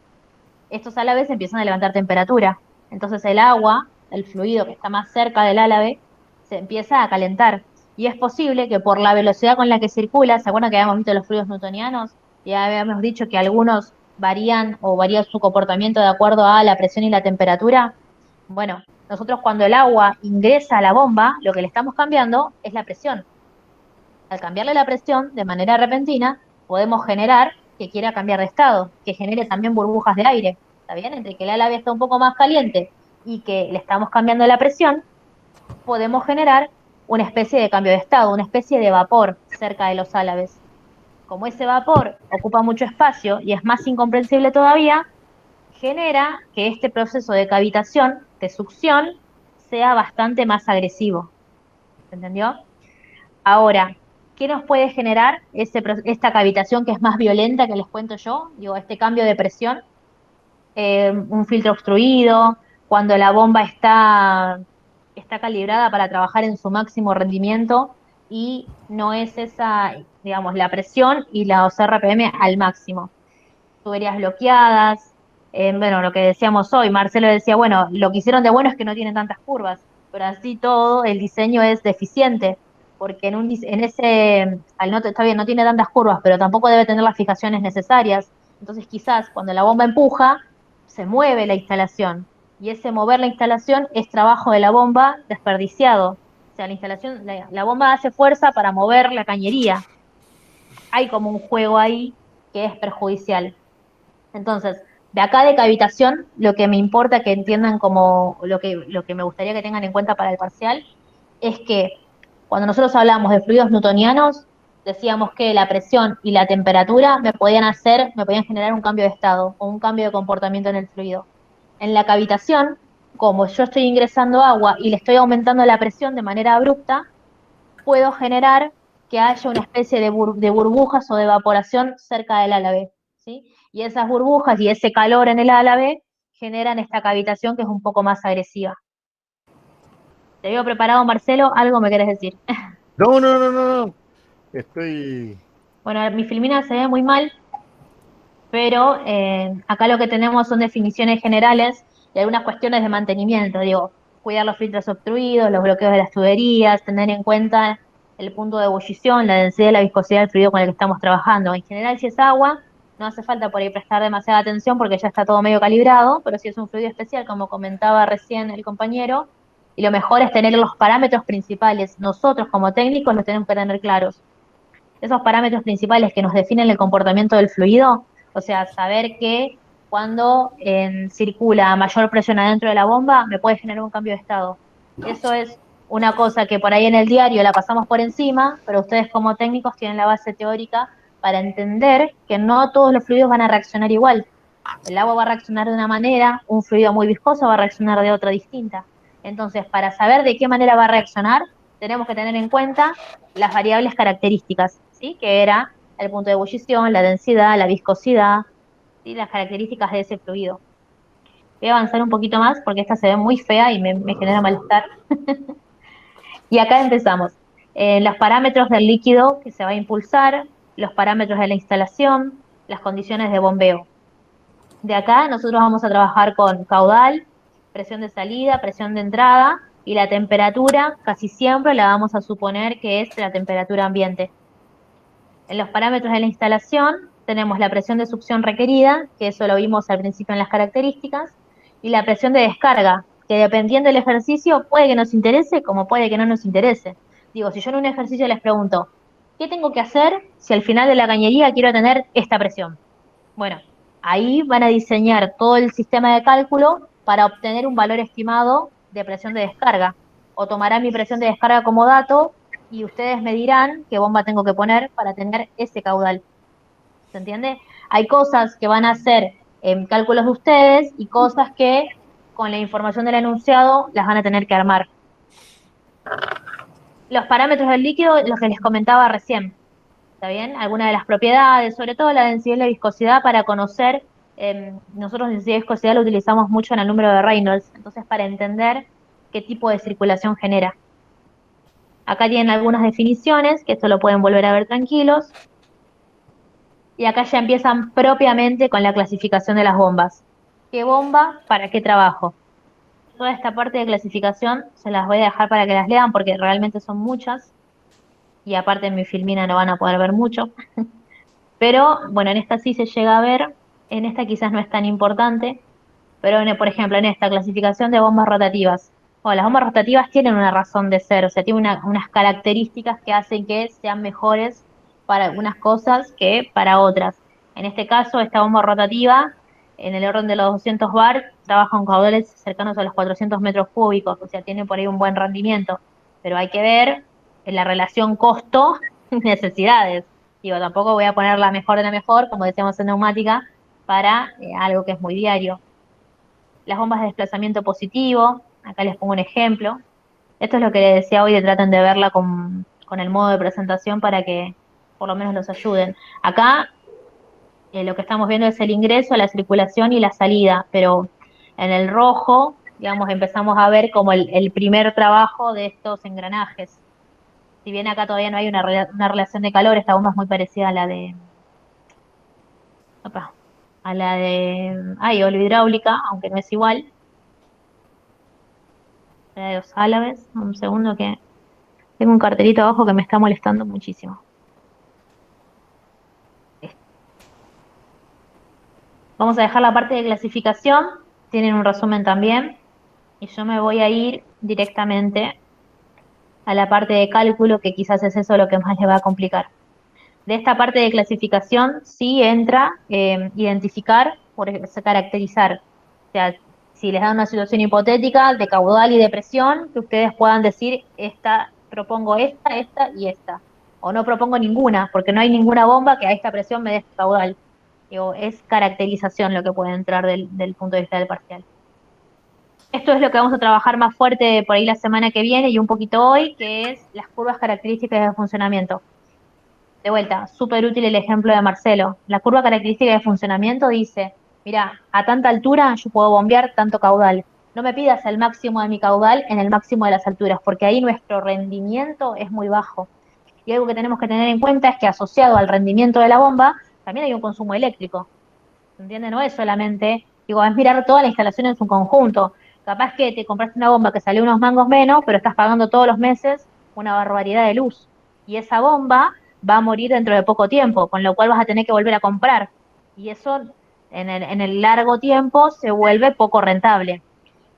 estos álabes empiezan a levantar temperatura. Entonces el agua, el fluido que está más cerca del álabe, se empieza a calentar. Y es posible que por la velocidad con la que circula, ¿se acuerdan que habíamos visto los fluidos newtonianos? Ya habíamos dicho que algunos varían o varía su comportamiento de acuerdo a la presión y la temperatura. Bueno, nosotros cuando el agua ingresa a la bomba, lo que le estamos cambiando es la presión. Al cambiarle la presión de manera repentina, podemos generar que quiera cambiar de estado, que genere también burbujas de aire. ¿Está bien? Entre que el álabe está un poco más caliente y que le estamos cambiando la presión, podemos generar una especie de cambio de estado, una especie de vapor cerca de los álabes. Como ese vapor ocupa mucho espacio y es más incomprensible todavía, genera que este proceso de cavitación, de succión, sea bastante más agresivo. ¿Se entendió? Ahora, ¿qué nos puede generar esta cavitación que es más violenta que les cuento yo? Digo, este cambio de presión, un filtro obstruido, cuando la bomba está calibrada para trabajar en su máximo rendimiento y no es esa, digamos, la presión y los RPM al máximo. Tuberías bloqueadas, bueno, lo que decíamos hoy, Marcelo decía, bueno, lo que hicieron de bueno es que no tienen tantas curvas, pero así todo el diseño es deficiente, porque está bien, no tiene tantas curvas, pero tampoco debe tener las fijaciones necesarias. Entonces quizás cuando la bomba empuja, se mueve la instalación, y ese mover la instalación es trabajo de la bomba desperdiciado. O sea, la bomba hace fuerza para mover la cañería. Hay como un juego ahí que es perjudicial. Entonces, de acá de cavitación, lo que me importa que entiendan como lo que me gustaría que tengan en cuenta para el parcial es que cuando nosotros hablamos de fluidos newtonianos, decíamos que la presión y la temperatura me podían generar un cambio de estado o un cambio de comportamiento en el fluido. En la cavitación, como yo estoy ingresando agua y le estoy aumentando la presión de manera abrupta, puedo generar que haya una especie de burbujas o de evaporación cerca del álave, ¿sí? Y esas burbujas y ese calor en el álave generan esta cavitación que es un poco más agresiva. Te veo preparado, Marcelo, ¿algo me querés decir? No, no, no, no, no. Estoy. Bueno, mi filmina se ve muy mal, pero acá lo que tenemos son definiciones generales y algunas cuestiones de mantenimiento, digo, cuidar los filtros obstruidos, los bloqueos de las tuberías, tener en cuenta el punto de ebullición, la densidad y la viscosidad del fluido con el que estamos trabajando. En general, si es agua, no hace falta por ahí prestar demasiada atención porque ya está todo medio calibrado, pero si es un fluido especial, como comentaba recién el compañero, y lo mejor es tener los parámetros principales. Nosotros como técnicos los tenemos que tener claros. Esos parámetros principales que nos definen el comportamiento del fluido, o sea, saber que cuando circula a mayor presión adentro de la bomba, me puede generar un cambio de estado. Eso es una cosa que por ahí en el diario la pasamos por encima, pero ustedes como técnicos tienen la base teórica para entender que no todos los fluidos van a reaccionar igual. El agua va a reaccionar de una manera, un fluido muy viscoso va a reaccionar de otra distinta. Entonces, para saber de qué manera va a reaccionar, tenemos que tener en cuenta las variables características, ¿sí? Que era el punto de ebullición, la densidad, la viscosidad, ¿sí? Las características de ese fluido. Voy a avanzar un poquito más porque esta se ve muy fea y me genera malestar. Y acá empezamos. Los parámetros del líquido que se va a impulsar, los parámetros de la instalación, las condiciones de bombeo. De acá nosotros vamos a trabajar con caudal, presión de salida, presión de entrada y la temperatura casi siempre la vamos a suponer que es la temperatura ambiente. En los parámetros de la instalación tenemos la presión de succión requerida, que eso lo vimos al principio en las características, y la presión de descarga, que dependiendo del ejercicio puede que nos interese como puede que no nos interese. Digo, si yo en un ejercicio les pregunto, ¿qué tengo que hacer si al final de la cañería quiero tener esta presión? Bueno, ahí van a diseñar todo el sistema de cálculo para obtener un valor estimado de presión de descarga. O tomarán mi presión de descarga como dato y ustedes me dirán qué bomba tengo que poner para tener ese caudal. ¿Se entiende? Hay cosas que van a ser cálculos de ustedes y cosas que con la información del enunciado las van a tener que armar. Los parámetros del líquido, los que les comentaba recién. ¿Está bien? Algunas de las propiedades, sobre todo la densidad y la viscosidad para conocer, nosotros densidad y viscosidad lo utilizamos mucho en el número de Reynolds, entonces para entender qué tipo de circulación genera. Acá tienen algunas definiciones, que esto lo pueden volver a ver tranquilos. Y acá ya empiezan propiamente con la clasificación de las bombas. ¿Qué bomba? ¿Para qué trabajo? Toda esta parte de clasificación se las voy a dejar para que las lean porque realmente son muchas. Y aparte en mi filmina no van a poder ver mucho. Pero bueno, en esta sí se llega a ver, en esta quizás no es tan importante, pero por ejemplo en esta clasificación de bombas rotativas. Bueno, las bombas rotativas tienen una razón de ser, o sea, tienen unas características que hacen que sean mejores para algunas cosas que para otras. En este caso, esta bomba rotativa, en el orden de los 200 bar, trabaja con caudales cercanos a los 400 metros cúbicos, o sea, tiene por ahí un buen rendimiento, pero hay que ver en la relación costo-necesidades. Digo, tampoco voy a poner la mejor de la mejor, como decíamos en neumática, para algo que es muy diario. Las bombas de desplazamiento positivo, acá les pongo un ejemplo. Esto es lo que les decía hoy, de traten de verla con el modo de presentación para que por lo menos los ayuden. Acá lo que estamos viendo es el ingreso, la circulación y la salida, pero en el rojo, digamos, empezamos a ver como el primer trabajo de estos engranajes. Si bien acá todavía no hay una relación de calor, esta bomba es muy parecida a la de... Opa, a la de hidráulica, aunque no es igual. La de los álabes, un segundo que tengo un cartelito abajo que me está molestando muchísimo. Vamos a dejar la parte de clasificación, tienen un resumen también, y yo me voy a ir directamente a la parte de cálculo, que quizás es eso lo que más les va a complicar. De esta parte de clasificación sí entra identificar, caracterizar. O sea, si les dan una situación hipotética de caudal y de presión, que ustedes puedan decir, propongo esta y esta. o no propongo ninguna, porque no hay ninguna bomba que a esta presión me dé este caudal. Digo, es caracterización lo que puede entrar del punto de vista del parcial. Esto es lo que vamos a trabajar más fuerte por ahí la semana que viene y un poquito hoy, que es las curvas características de funcionamiento. De vuelta, súper útil el ejemplo de Marcelo. La curva característica de funcionamiento dice, mira, a tanta altura yo puedo bombear tanto caudal. No me pidas el máximo de mi caudal en el máximo de las alturas, porque ahí nuestro rendimiento es muy bajo. Y algo que tenemos que tener en cuenta es que asociado al rendimiento de la bomba, también hay un consumo eléctrico. ¿Entiendes? No es solamente, digo, es mirar toda la instalación en su conjunto. Capaz que te compraste una bomba que salió unos mangos menos, pero estás pagando todos los meses una barbaridad de luz. Y esa bomba va a morir dentro de poco tiempo, con lo cual vas a tener que volver a comprar. Y eso en el largo tiempo se vuelve poco rentable.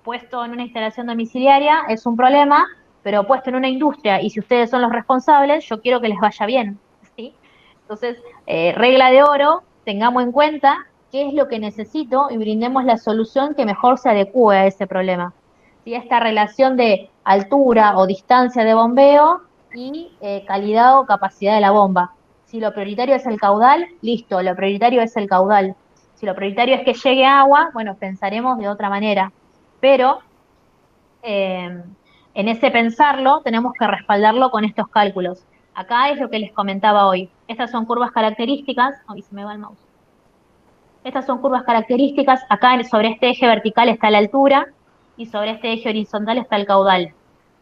Puesto en una instalación domiciliaria es un problema, pero puesto en una industria, y si ustedes son los responsables, yo quiero que les vaya bien, ¿sí? Entonces, regla de oro, tengamos en cuenta qué es lo que necesito y brindemos la solución que mejor se adecue a ese problema. ¿Sí? Esta relación de altura o distancia de bombeo y calidad o capacidad de la bomba. Si lo prioritario es el caudal, listo, lo prioritario es el caudal. Si lo prioritario es que llegue agua, bueno, pensaremos de otra manera. Pero en ese pensarlo tenemos que respaldarlo con estos cálculos. Acá es lo que les comentaba hoy. Estas son curvas características. Ay, se me va el mouse. Estas son curvas características. Acá sobre este eje vertical está la altura y sobre este eje horizontal está el caudal.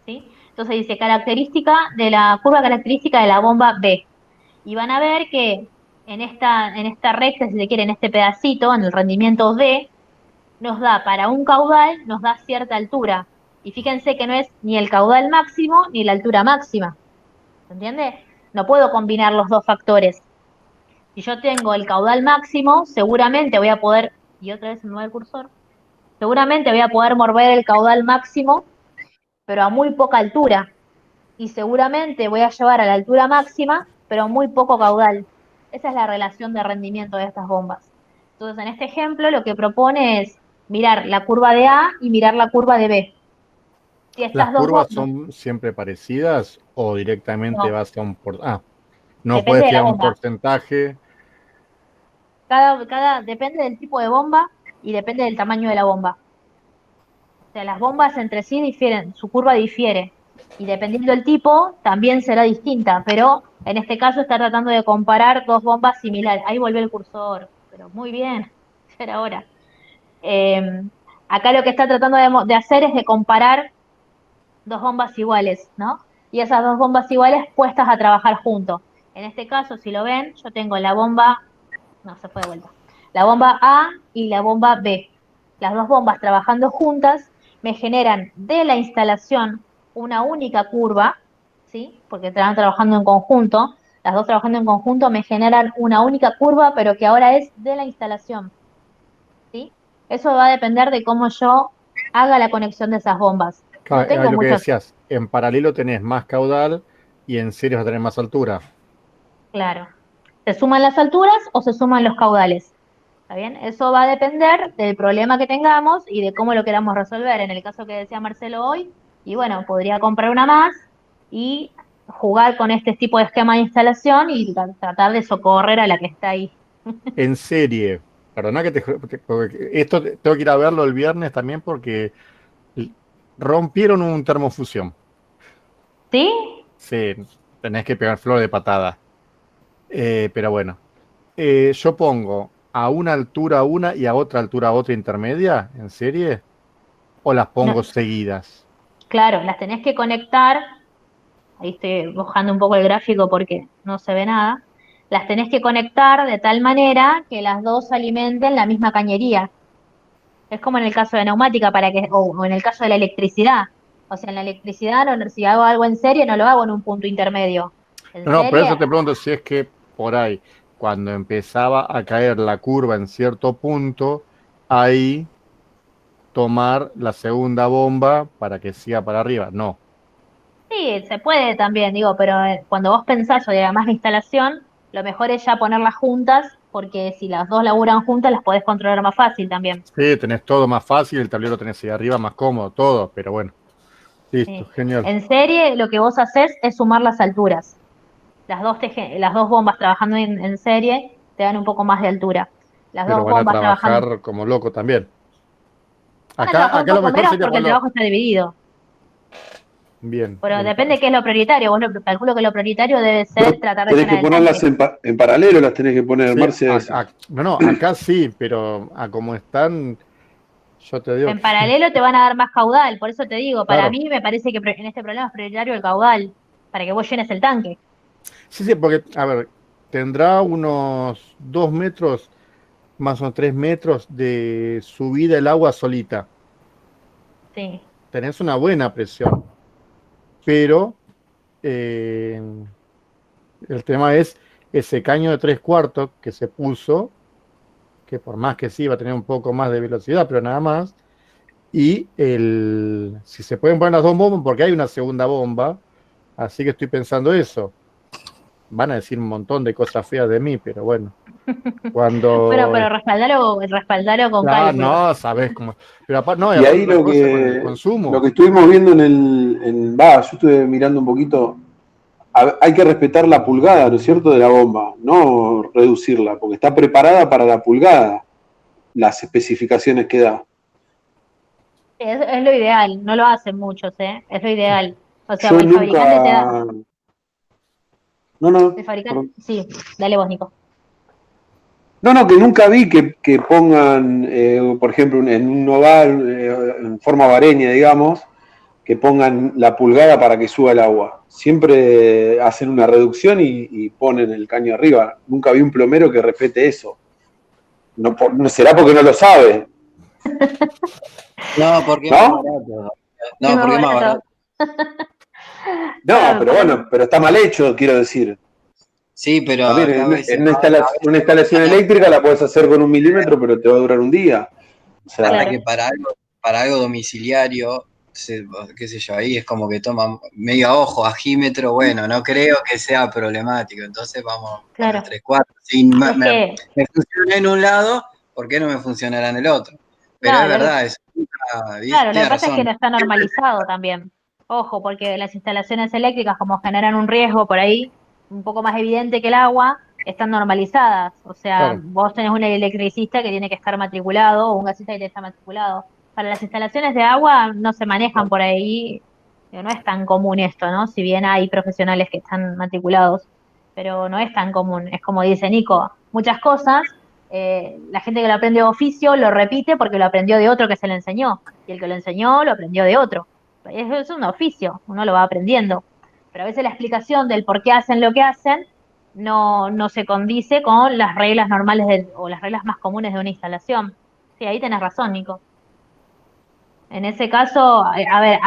¿Sí? Entonces dice característica de la curva característica de la bomba B. Y van a ver que en esta recta, si se quiere, en este pedacito, en el rendimiento D, nos da para un caudal, nos da cierta altura. Y fíjense que no es ni el caudal máximo ni la altura máxima. ¿Se entiende? No puedo combinar los dos factores. Si yo tengo el caudal máximo, seguramente voy a poder, y otra vez se me va el cursor, seguramente voy a poder mover el caudal máximo, pero a muy poca altura. Y seguramente voy a llevar a la altura máxima, pero a muy poco caudal. Esa es la relación de rendimiento de estas bombas. Entonces, en este ejemplo, lo que propone es mirar la curva de A y mirar la curva de B. Si ¿Las estas dos curvas bombas, son siempre parecidas o directamente no, vas a un no depende puedes de ir la a un bomba. porcentaje? Depende del tipo de bomba y depende del tamaño de la bomba. O sea, las bombas entre sí difieren, su curva difiere. Y dependiendo del tipo, también será distinta. Pero en este caso está tratando de comparar dos bombas similares. Ahí volvió el cursor, pero muy bien, ya era hora. Acá lo que está tratando de hacer es de comparar dos bombas iguales, ¿no? Y esas dos bombas iguales puestas a trabajar juntos. En este caso, si lo ven, yo tengo la bomba, no, se fue de vuelta, la bomba A y la bomba B. Las dos bombas trabajando juntas me generan de la instalación una única curva, ¿sí? Porque están trabajando en conjunto. Las dos trabajando en conjunto me generan una única curva, pero que ahora es de la instalación, ¿sí? Eso va a depender de cómo yo haga la conexión de esas bombas. No Ahí tengo lo que muchos. decías, en paralelo tenés más caudal y en serie vas a tener más altura. Claro. ¿Se suman las alturas o se suman los caudales? ¿Está bien? Eso va a depender del problema que tengamos y de cómo lo queramos resolver. En el caso que decía Marcelo hoy, y bueno, podría comprar una más y jugar con este tipo de esquema de instalación y tratar de socorrer a la que está ahí. En serie, perdona que porque esto tengo que ir a verlo el viernes también porque rompieron un termofusión. ¿Sí? Sí, tenés que pegar flor de patada. Pero bueno, yo pongo a una altura una y a otra altura otra intermedia en serie o las No, pongo seguidas. claro, las tenés que conectar. Ahí estoy bajando un poco el gráfico porque no se ve nada. Las tenés que conectar de tal manera que las dos alimenten la misma cañería. Es como en el caso de neumática o en el caso de la electricidad. O sea, en la electricidad, si hago algo en serie, no lo hago en un punto intermedio. En No, por serie, eso te pregunto si es que por ahí, cuando empezaba a caer la curva en cierto punto, ahí tomar la segunda bomba para que siga para arriba. No. sí, se puede también, digo, pero cuando vos pensás o además la instalación, lo mejor es ya ponerlas juntas, porque si las dos laburan juntas, las podés controlar más fácil también. Sí, tenés todo más fácil, el tablero tenés ahí arriba más cómodo, todo, pero bueno. Listo, Sí. genial. En serie, lo que vos haces es sumar las alturas. las dos bombas trabajando en serie te dan un poco más de altura. Las Pero dos van a bombas trabajando. trabajar como loco también. Van a trabajar un Acá lo poco mejor menos sería porque el ponerlo trabajo está dividido. bien. Pero depende de qué es lo prioritario. Calculo que lo prioritario debe ser tratar de Tenés que llenar el ponerlas tanque. en paralelo, las tenés que poner, Sí, Marcia, eso. no, acá sí, pero a como están, yo te digo En que, paralelo te van a dar más caudal. Por eso te digo, para claro. mí me parece que en este problema es prioritario el caudal, para que vos llenes el tanque. Sí, sí, porque, a ver, tendrá unos 2 metros, más o menos 3 metros de subida el agua solita. Sí. Tenés una buena presión, pero eh, el tema es ese caño de 3/4 que se puso, que por más que sí va a tener un poco más de velocidad, pero nada más. Y si se pueden poner las dos bombas, porque hay una segunda bomba, así que estoy pensando eso. Van a decir un montón de cosas feas de mí, pero bueno, Bueno, cuando... pero respaldalo con Ah, cálculos. no, sabes cómo... Pero aparte, no, y Y aparte ahí otra cosa con el lo consumo. que estuvimos viendo yo estuve mirando un poquito, hay que respetar la pulgada, ¿no es cierto?, de la bomba, no reducirla, porque está preparada para la pulgada, las especificaciones que da. Es lo ideal, no lo hacen muchos, ¿eh? Es lo ideal. O sea, Yo el fabricante te da, nunca, no, no, el fabricante, perdón. sí, dale vos, Nico. No, no, que nunca vi que pongan, por ejemplo, en un oval, en forma vareña, digamos, que pongan la pulgada para que suba el agua. Siempre hacen una reducción y ponen el caño arriba. Nunca vi un plomero que respete eso. No, no será porque no lo sabe, No, porque es más ¿no? barato. Es No, más porque es más barato. barato. No, Claro, pero bueno, pero está mal hecho, quiero decir. Sí, pero También acá a en veces, una instalación eléctrica la puedes hacer con 1 milímetro, pero te va a durar un día. O pasa sea, que claro. para algo domiciliario, qué sé yo, ahí es como que toma medio a ojo, ajímetro, bueno, no creo que sea problemático, entonces vamos con el Claro. 3/4. Si Es que, me funciona en un lado, ¿por qué no me funcionará en el otro? Pero es no, verdad, claro, lo que tiene pasa es que razón. no está normalizado también. Ojo, porque las instalaciones eléctricas, como generan un riesgo por ahí, un poco más evidente que el agua, están normalizadas. O sea, Claro, vos tenés un electricista que tiene que estar matriculado o un gasista que tiene que estar matriculado. Para las instalaciones de agua no se manejan por ahí, no es tan común esto, ¿no? Si bien hay profesionales que están matriculados, pero no es tan común. Es como dice Nico, muchas cosas la gente que lo aprende de oficio lo repite porque lo aprendió de otro que se lo enseñó. Y el que lo enseñó lo aprendió de otro. Es un oficio, uno lo va aprendiendo. Pero a veces la explicación del por qué hacen lo que hacen no se condice con las reglas normales o las reglas más comunes de una instalación. Sí, ahí tenés razón, Nico. En ese caso, a ver,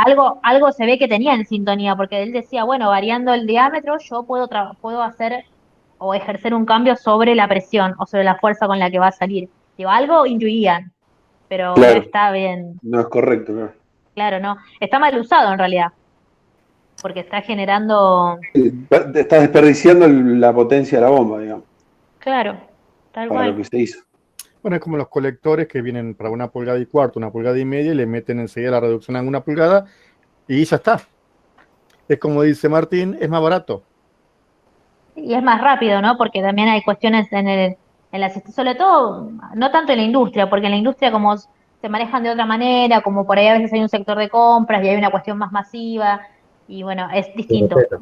algo se ve que tenía en sintonía, porque él decía, bueno, variando el diámetro, yo puedo hacer o ejercer un cambio sobre la presión o sobre la fuerza con la que va a salir. Digo, algo intuían, pero no claro, está bien, no es correcto, ¿no? claro, no. Está mal usado en realidad, porque está generando, Estás desperdiciando la potencia de la bomba, digamos, claro, tal para lo cual. que se hizo. bueno, es como los colectores que vienen para 1,25 pulgadas, 1,5 pulgadas, y le meten enseguida la reducción a 1 pulgada y ya está. Es como dice Martín, es más barato. Y es más rápido, ¿no? Porque también hay cuestiones sobre todo, no tanto en la industria, porque en la industria como se manejan de otra manera, como por ahí a veces hay un sector de compras y hay una cuestión más masiva, y bueno, es Se distinto. respeta.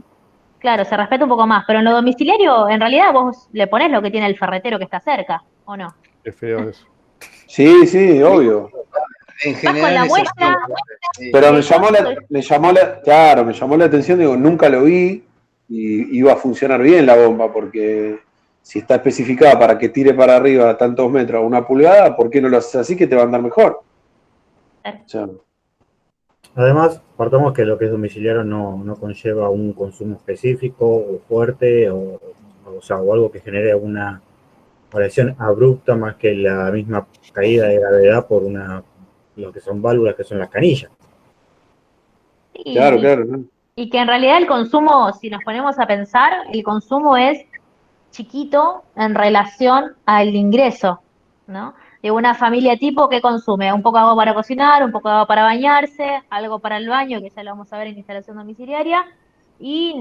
Claro, se respeta un poco más, pero en lo domiciliario, en realidad vos le ponés lo que tiene el ferretero que está cerca, ¿o no? Es feo eso. Sí, sí, obvio. En Vas con general la es así. muestra Pero del costo. claro, me llamó la atención, digo, nunca lo vi y iba a funcionar bien la bomba, porque si está especificada para que tire para arriba a tantos metros a 1 pulgada, ¿por qué no lo haces así que te va a andar mejor? O sea, Además, partamos que lo que es domiciliario no conlleva un consumo específico o fuerte o sea, o algo que genere una variación abrupta más que la misma caída de gravedad por lo que son válvulas, que son las canillas. claro, Y, claro, ¿no? y que en realidad el consumo, si nos ponemos a pensar, el consumo es chiquito en relación al ingreso, ¿no? De una familia tipo que consume un poco de agua para cocinar, un poco de agua para bañarse, algo para el baño, que ya lo vamos a ver en instalación domiciliaria, y,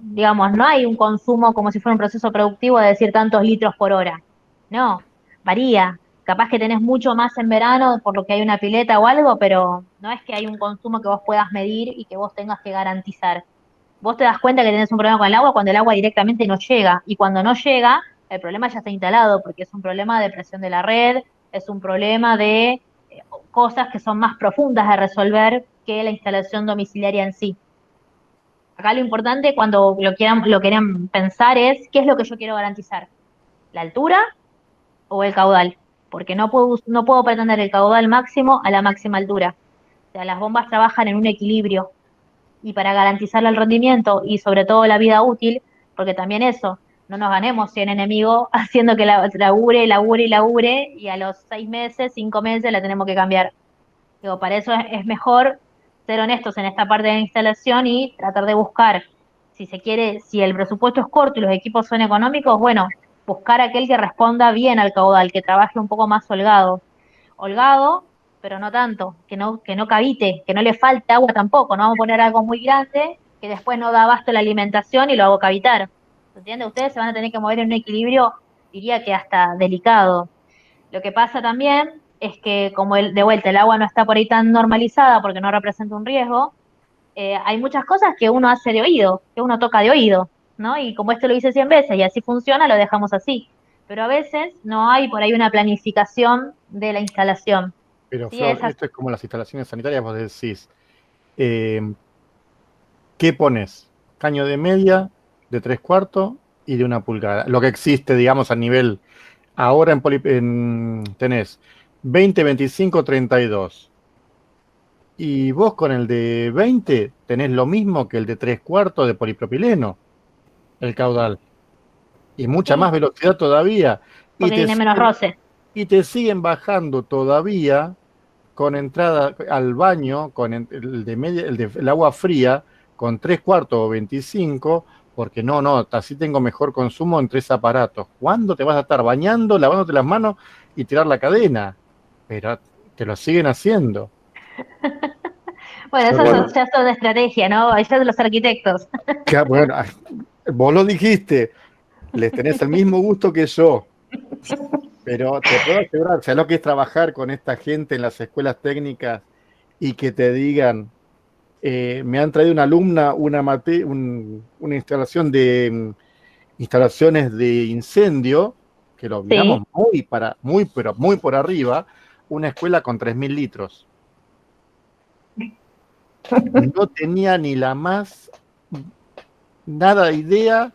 digamos, no hay un consumo como si fuera un proceso productivo de decir tantos litros por hora. No, varía. Capaz que tenés mucho más en verano por lo que hay una pileta o algo, pero no es que hay un consumo que vos puedas medir y que vos tengas que garantizar. Vos te das cuenta que tenés un problema con el agua cuando el agua directamente no llega. Y cuando no llega, el problema ya está instalado, porque es un problema de presión de la red, es un problema de cosas que son más profundas de resolver que la instalación domiciliaria en sí. Acá lo importante cuando lo quieran pensar es qué es lo que yo quiero garantizar, la altura o el caudal, porque no puedo pretender el caudal máximo a la máxima altura. O sea, las bombas trabajan en un equilibrio y para garantizarle el rendimiento y sobre todo la vida útil, porque también eso, no nos ganemos 100 enemigos haciendo que labure, labure y labure y a los 6 meses, 5 meses la tenemos que cambiar. Digo, para eso es mejor ser honestos en esta parte de la instalación y tratar de buscar, si se quiere, si el presupuesto es corto y los equipos son económicos, bueno, buscar aquel que responda bien al caudal, que trabaje un poco más holgado. Holgado, pero no tanto, que no cavite, que no le falte agua tampoco, no vamos a poner algo muy grande que después no da abasto a la alimentación y lo hago cavitar. ¿Entiende? Ustedes se van a tener que mover en un equilibrio, diría que hasta delicado. Lo que pasa también es que como de vuelta el agua no está por ahí tan normalizada porque no representa un riesgo, hay muchas cosas que uno hace de oído, que uno toca de oído, ¿no? Y como esto lo hice 100 veces y así funciona, lo dejamos así. Pero a veces no hay por ahí una planificación de la instalación. Pero Sí, Flor, esto es como las instalaciones sanitarias, vos decís, eh, ¿qué pones? Caño de media, de 3/4 y de 1 pulgada. Lo que existe, digamos, a nivel, ahora tenés 20, 25, 32. Y vos con el de 20 tenés lo mismo que el de 3/4 de polipropileno, el caudal. Y mucha más sí, velocidad todavía. Y porque te, tiene menos siguen- roce. y te siguen bajando todavía con entrada al baño, con el de media, el agua fría, con 3/4 o 25, porque no, así tengo mejor consumo en 3 aparatos. ¿Cuándo te vas a estar bañando, lavándote las manos y tirar la cadena? Pero te lo siguen haciendo. Bueno, Yo eso cuando- ya son de estrategia, ¿no? Eso de los arquitectos. bueno, vos lo dijiste, les tenés el mismo gusto que yo, pero te puedo asegurar, ¿sabes lo que es trabajar con esta gente en las escuelas técnicas y que te digan, me han traído una alumna una instalación de instalaciones de incendio, que lo miramos Sí, pero muy por arriba, una escuela con 3.000 litros. No tenía ni la más nada de idea,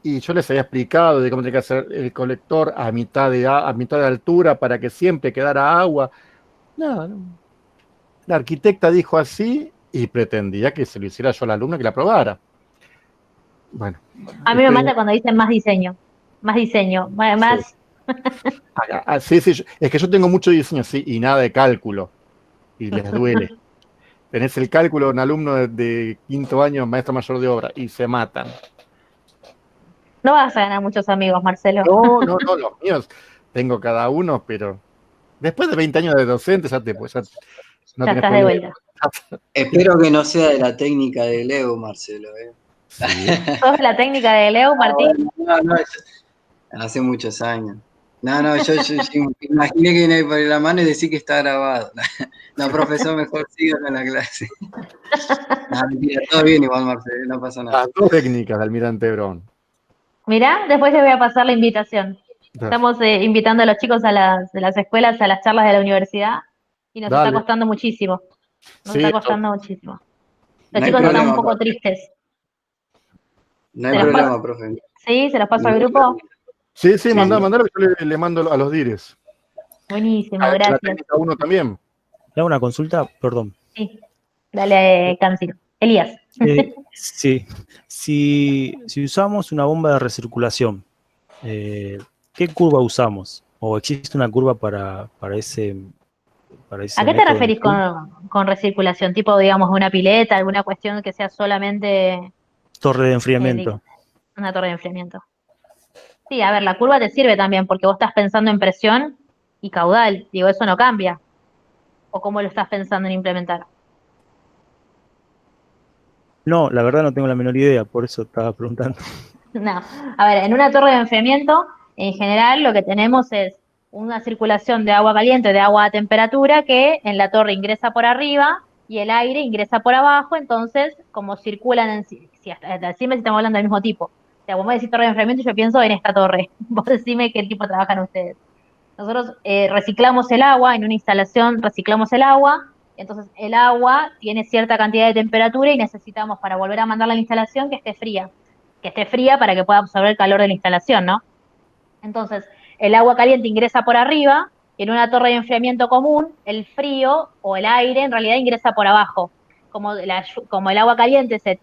y yo les había explicado de cómo tenía que hacer el colector a mitad de altura para que siempre quedara agua. Nada, no. La arquitecta dijo así y pretendía que se lo hiciera yo a la alumna que la aprobara. Bueno, a mí me mata cuando dicen más diseño, sí. más, Sí, es que yo tengo mucho diseño, sí, y nada de cálculo, y les duele. Tenés el cálculo de un alumno de 5.º año, maestro mayor de obra, y se matan. no vas a ganar muchos amigos, Marcelo. No, los míos tengo cada uno, pero después de 20 años de docente ya no Ya tenés estás de problema. vuelta. Espero que no sea de la técnica de Leo, Marcelo. Sí. ¿Sos de la técnica de Leo, Martín? No, hace muchos años. No, yo imaginé que viene ahí por la mano y decir que está grabado. No, profesor, mejor siga con la clase. No, mentira, todo bien igual, Marcelo, no pasa nada. Las dos técnicas de Almirante Brown. Mirá, después les voy a pasar la invitación. Estamos invitando a los chicos de las escuelas a las charlas de la universidad y nos está Dale. costando muchísimo. Nos Sí, está costando muchísimo. Los No hay chicos están un problema, poco profe. tristes. No hay ¿Se los problema, profe. ¿Sí? ¿Se los paso al grupo? sí, Sí. mandalo que yo le mando a los dires. Buenísimo, A la gracias. técnica 1 también. Le hago una consulta, perdón. Sí, dale, Cancino. Elías. Sí, si usamos una bomba de recirculación, ¿qué curva usamos? ¿O existe una curva para ese ¿A qué te método? referís con recirculación? ¿Tipo, digamos, una pileta, alguna cuestión que sea solamente Torre de enfriamiento. una torre de enfriamiento? Sí, a ver, la curva te sirve también porque vos estás pensando en presión y caudal. Digo, eso no cambia. ¿O cómo lo estás pensando en implementar? No, la verdad no tengo la menor idea, por eso estaba preguntando. No, a ver, en una torre de enfriamiento, en general lo que tenemos es una circulación de agua caliente, de agua a temperatura, que en la torre ingresa por arriba y el aire ingresa por abajo, entonces, como circulan si hasta decime si estamos hablando del mismo tipo. O sea, vos me decís torre de enfriamiento y yo pienso en esta torre. Vos decime qué tipo trabajan ustedes. Nosotros reciclamos el agua, en una instalación reciclamos el agua, entonces el agua tiene cierta cantidad de temperatura y necesitamos para volver a mandarla a la instalación que esté fría para que pueda absorber el calor de la instalación, ¿no? Entonces, el agua caliente ingresa por arriba y en una torre de enfriamiento común, el frío o el aire en realidad ingresa por abajo. Como el agua caliente se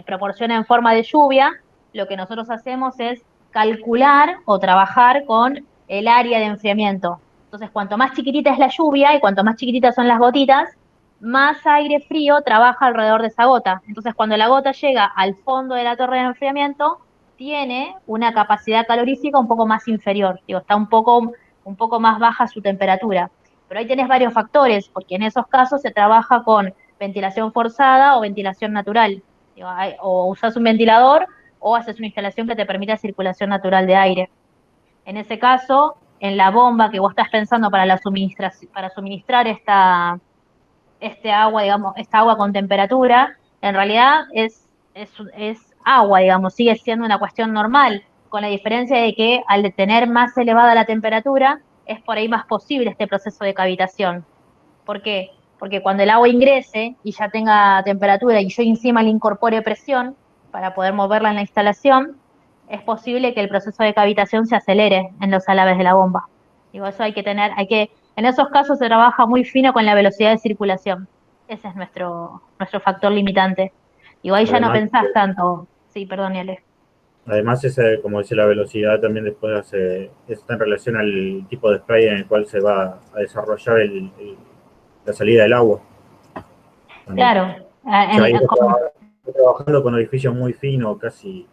proporciona en forma de lluvia, lo que nosotros hacemos es calcular o trabajar con el área de enfriamiento. Entonces, cuanto más chiquitita es la lluvia y cuanto más chiquititas son las gotitas, más aire frío trabaja alrededor de esa gota. Entonces, cuando la gota llega al fondo de la torre de enfriamiento, tiene una capacidad calorífica un poco más inferior, digo, está un poco más baja su temperatura. Pero ahí tenés varios factores, porque en esos casos se trabaja con ventilación forzada o ventilación natural. Digo, o usas un ventilador o haces una instalación que te permita circulación natural de aire. En ese caso, en la bomba que vos estás pensando para suministrar este agua, digamos, esta agua con temperatura, en realidad es agua, digamos, sigue siendo una cuestión normal, con la diferencia de que al tener más elevada la temperatura, es por ahí más posible este proceso de cavitación. ¿Por qué? Porque cuando el agua ingrese y ya tenga temperatura y yo encima le incorpore presión para poder moverla en la instalación, es posible que el proceso de cavitación se acelere en los alaves de la bomba. Digo, eso en esos casos se trabaja muy fino con la velocidad de circulación. Ese es nuestro factor limitante. Digo, ahí ya no Además, pensás tanto. Sí, perdón, Yale. además como dice la velocidad, también después está en relación al tipo de spray en el cual se va a desarrollar la salida del agua. También. Claro. O sea, trabajando con orificios muy finos, casi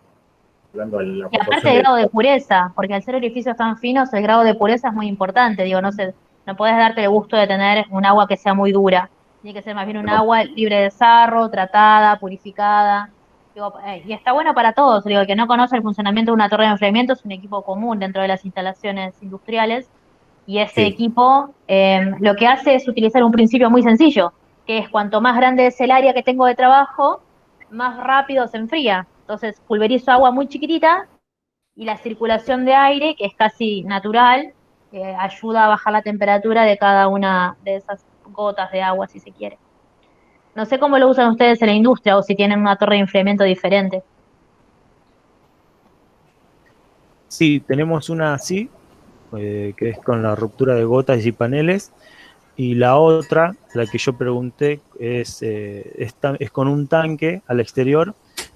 hablando de la Y aparte proporción del grado de pureza, porque al ser orificios tan finos, el grado de pureza es muy importante. Digo, no podés darte el gusto de tener un agua que sea muy dura. Tiene que ser más bien un agua libre de sarro, tratada, purificada. Digo, y está bueno para todos. Digo, el que no conoce el funcionamiento de una torre de enfriamiento es un equipo común dentro de las instalaciones industriales. Y ese Sí. equipo lo que hace es utilizar un principio muy sencillo, que es cuanto más grande es el área que tengo de trabajo, más rápido se enfría. Entonces pulverizo agua muy chiquitita y la circulación de aire, que es casi natural, ayuda a bajar la temperatura de cada una de esas gotas de agua, si se quiere. No sé cómo lo usan ustedes en la industria o si tienen una torre de enfriamiento diferente. Sí, tenemos una así, que es con la ruptura de gotas y paneles, y la otra, la que yo pregunté, es con un tanque al exterior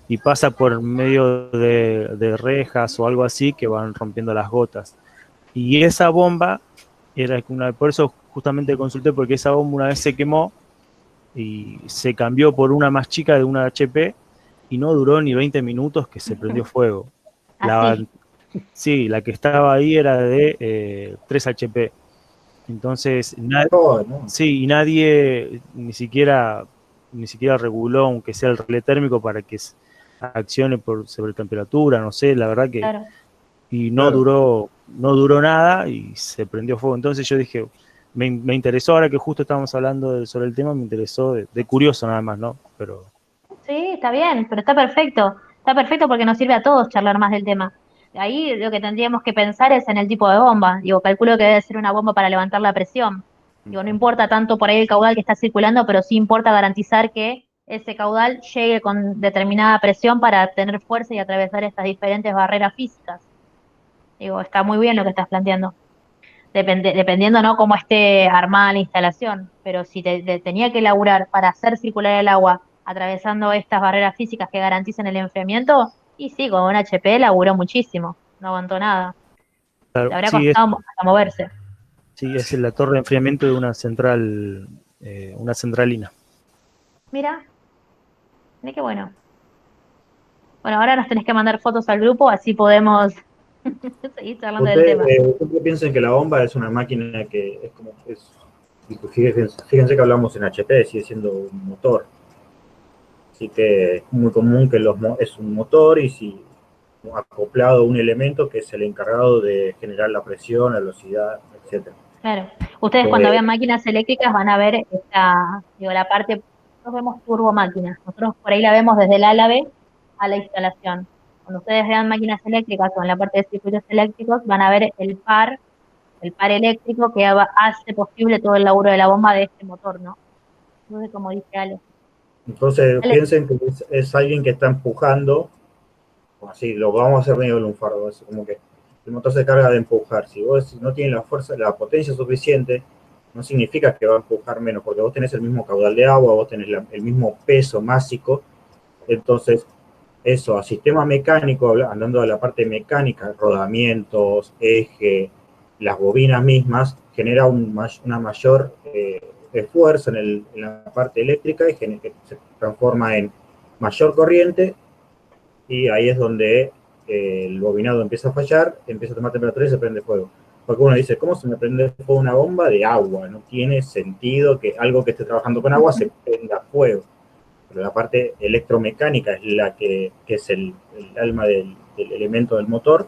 y pasa por medio de rejas o algo así que van rompiendo las gotas. Y esa bomba por eso justamente consulté, porque esa bomba una vez se quemó y se cambió por una más chica de una HP y no duró ni 20 minutos que se prendió fuego. Así. Sí, la que estaba ahí era de 3 HP. Entonces, sí, y nadie ni siquiera reguló, aunque sea el relé térmico, para que accione por sobretemperatura, no sé, la verdad que. Claro. Y no duró nada y se prendió fuego. Entonces yo dije, me interesó, ahora que justo estábamos hablando sobre el tema, me interesó de curioso nada más, ¿no? Pero Sí, está bien, pero está perfecto. Está perfecto porque nos sirve a todos charlar más del tema. Ahí lo que tendríamos que pensar es en el tipo de bomba. Digo, calculo que debe ser una bomba para levantar la presión. Digo, no importa tanto por ahí el caudal que está circulando, pero sí importa garantizar que ese caudal llegue con determinada presión para tener fuerza y atravesar estas diferentes barreras físicas. Digo, está muy bien lo que estás planteando. Dependiendo, ¿no?, cómo esté armada la instalación, pero si te tenía que laburar para hacer circular el agua atravesando estas barreras físicas que garanticen el enfriamiento, y sí, con un HP laburó muchísimo, no aguantó nada. claro, Le habrá sí, costado hasta moverse. es la torre de enfriamiento de una centralina. Mira qué bueno. Bueno, ahora nos tenés que mandar fotos al grupo, así podemos seguir charlando del tema. Ustedes piensan que la bomba es una máquina que es como... Fíjense que hablamos en HP, sigue siendo un motor. Así que es muy común que es un motor y si acoplado a un elemento que es el encargado de generar la presión, la velocidad, etcétera. Claro. Ustedes cuando vean máquinas eléctricas van a ver la parte, nosotros vemos turbomáquinas, nosotros por ahí la vemos desde el álabe a la instalación. Cuando ustedes vean máquinas eléctricas o en la parte de circuitos eléctricos van a ver el par eléctrico que hace posible todo el laburo de la bomba de este motor, ¿no? Entonces, como dice Ale. Entonces piensen que es alguien que está empujando, así lo vamos a hacer medio lunfardo, es como que el motor se carga de empujar. Si vos no tienes la fuerza, la potencia suficiente, no significa que va a empujar menos, porque vos tenés el mismo caudal de agua, vos tenés el mismo peso másico. Entonces, eso, a sistema mecánico, hablando de la parte mecánica, rodamientos, eje, las bobinas mismas, genera una mayor esfuerzo en la parte eléctrica y que se transforma en mayor corriente, y ahí es donde el bobinado empieza a fallar, empieza a tomar temperatura y se prende fuego. Porque uno dice, ¿cómo se me prende fuego una bomba de agua? No tiene sentido que algo que esté trabajando con agua se prenda fuego. Pero la parte electromecánica es la que es el alma del elemento del motor,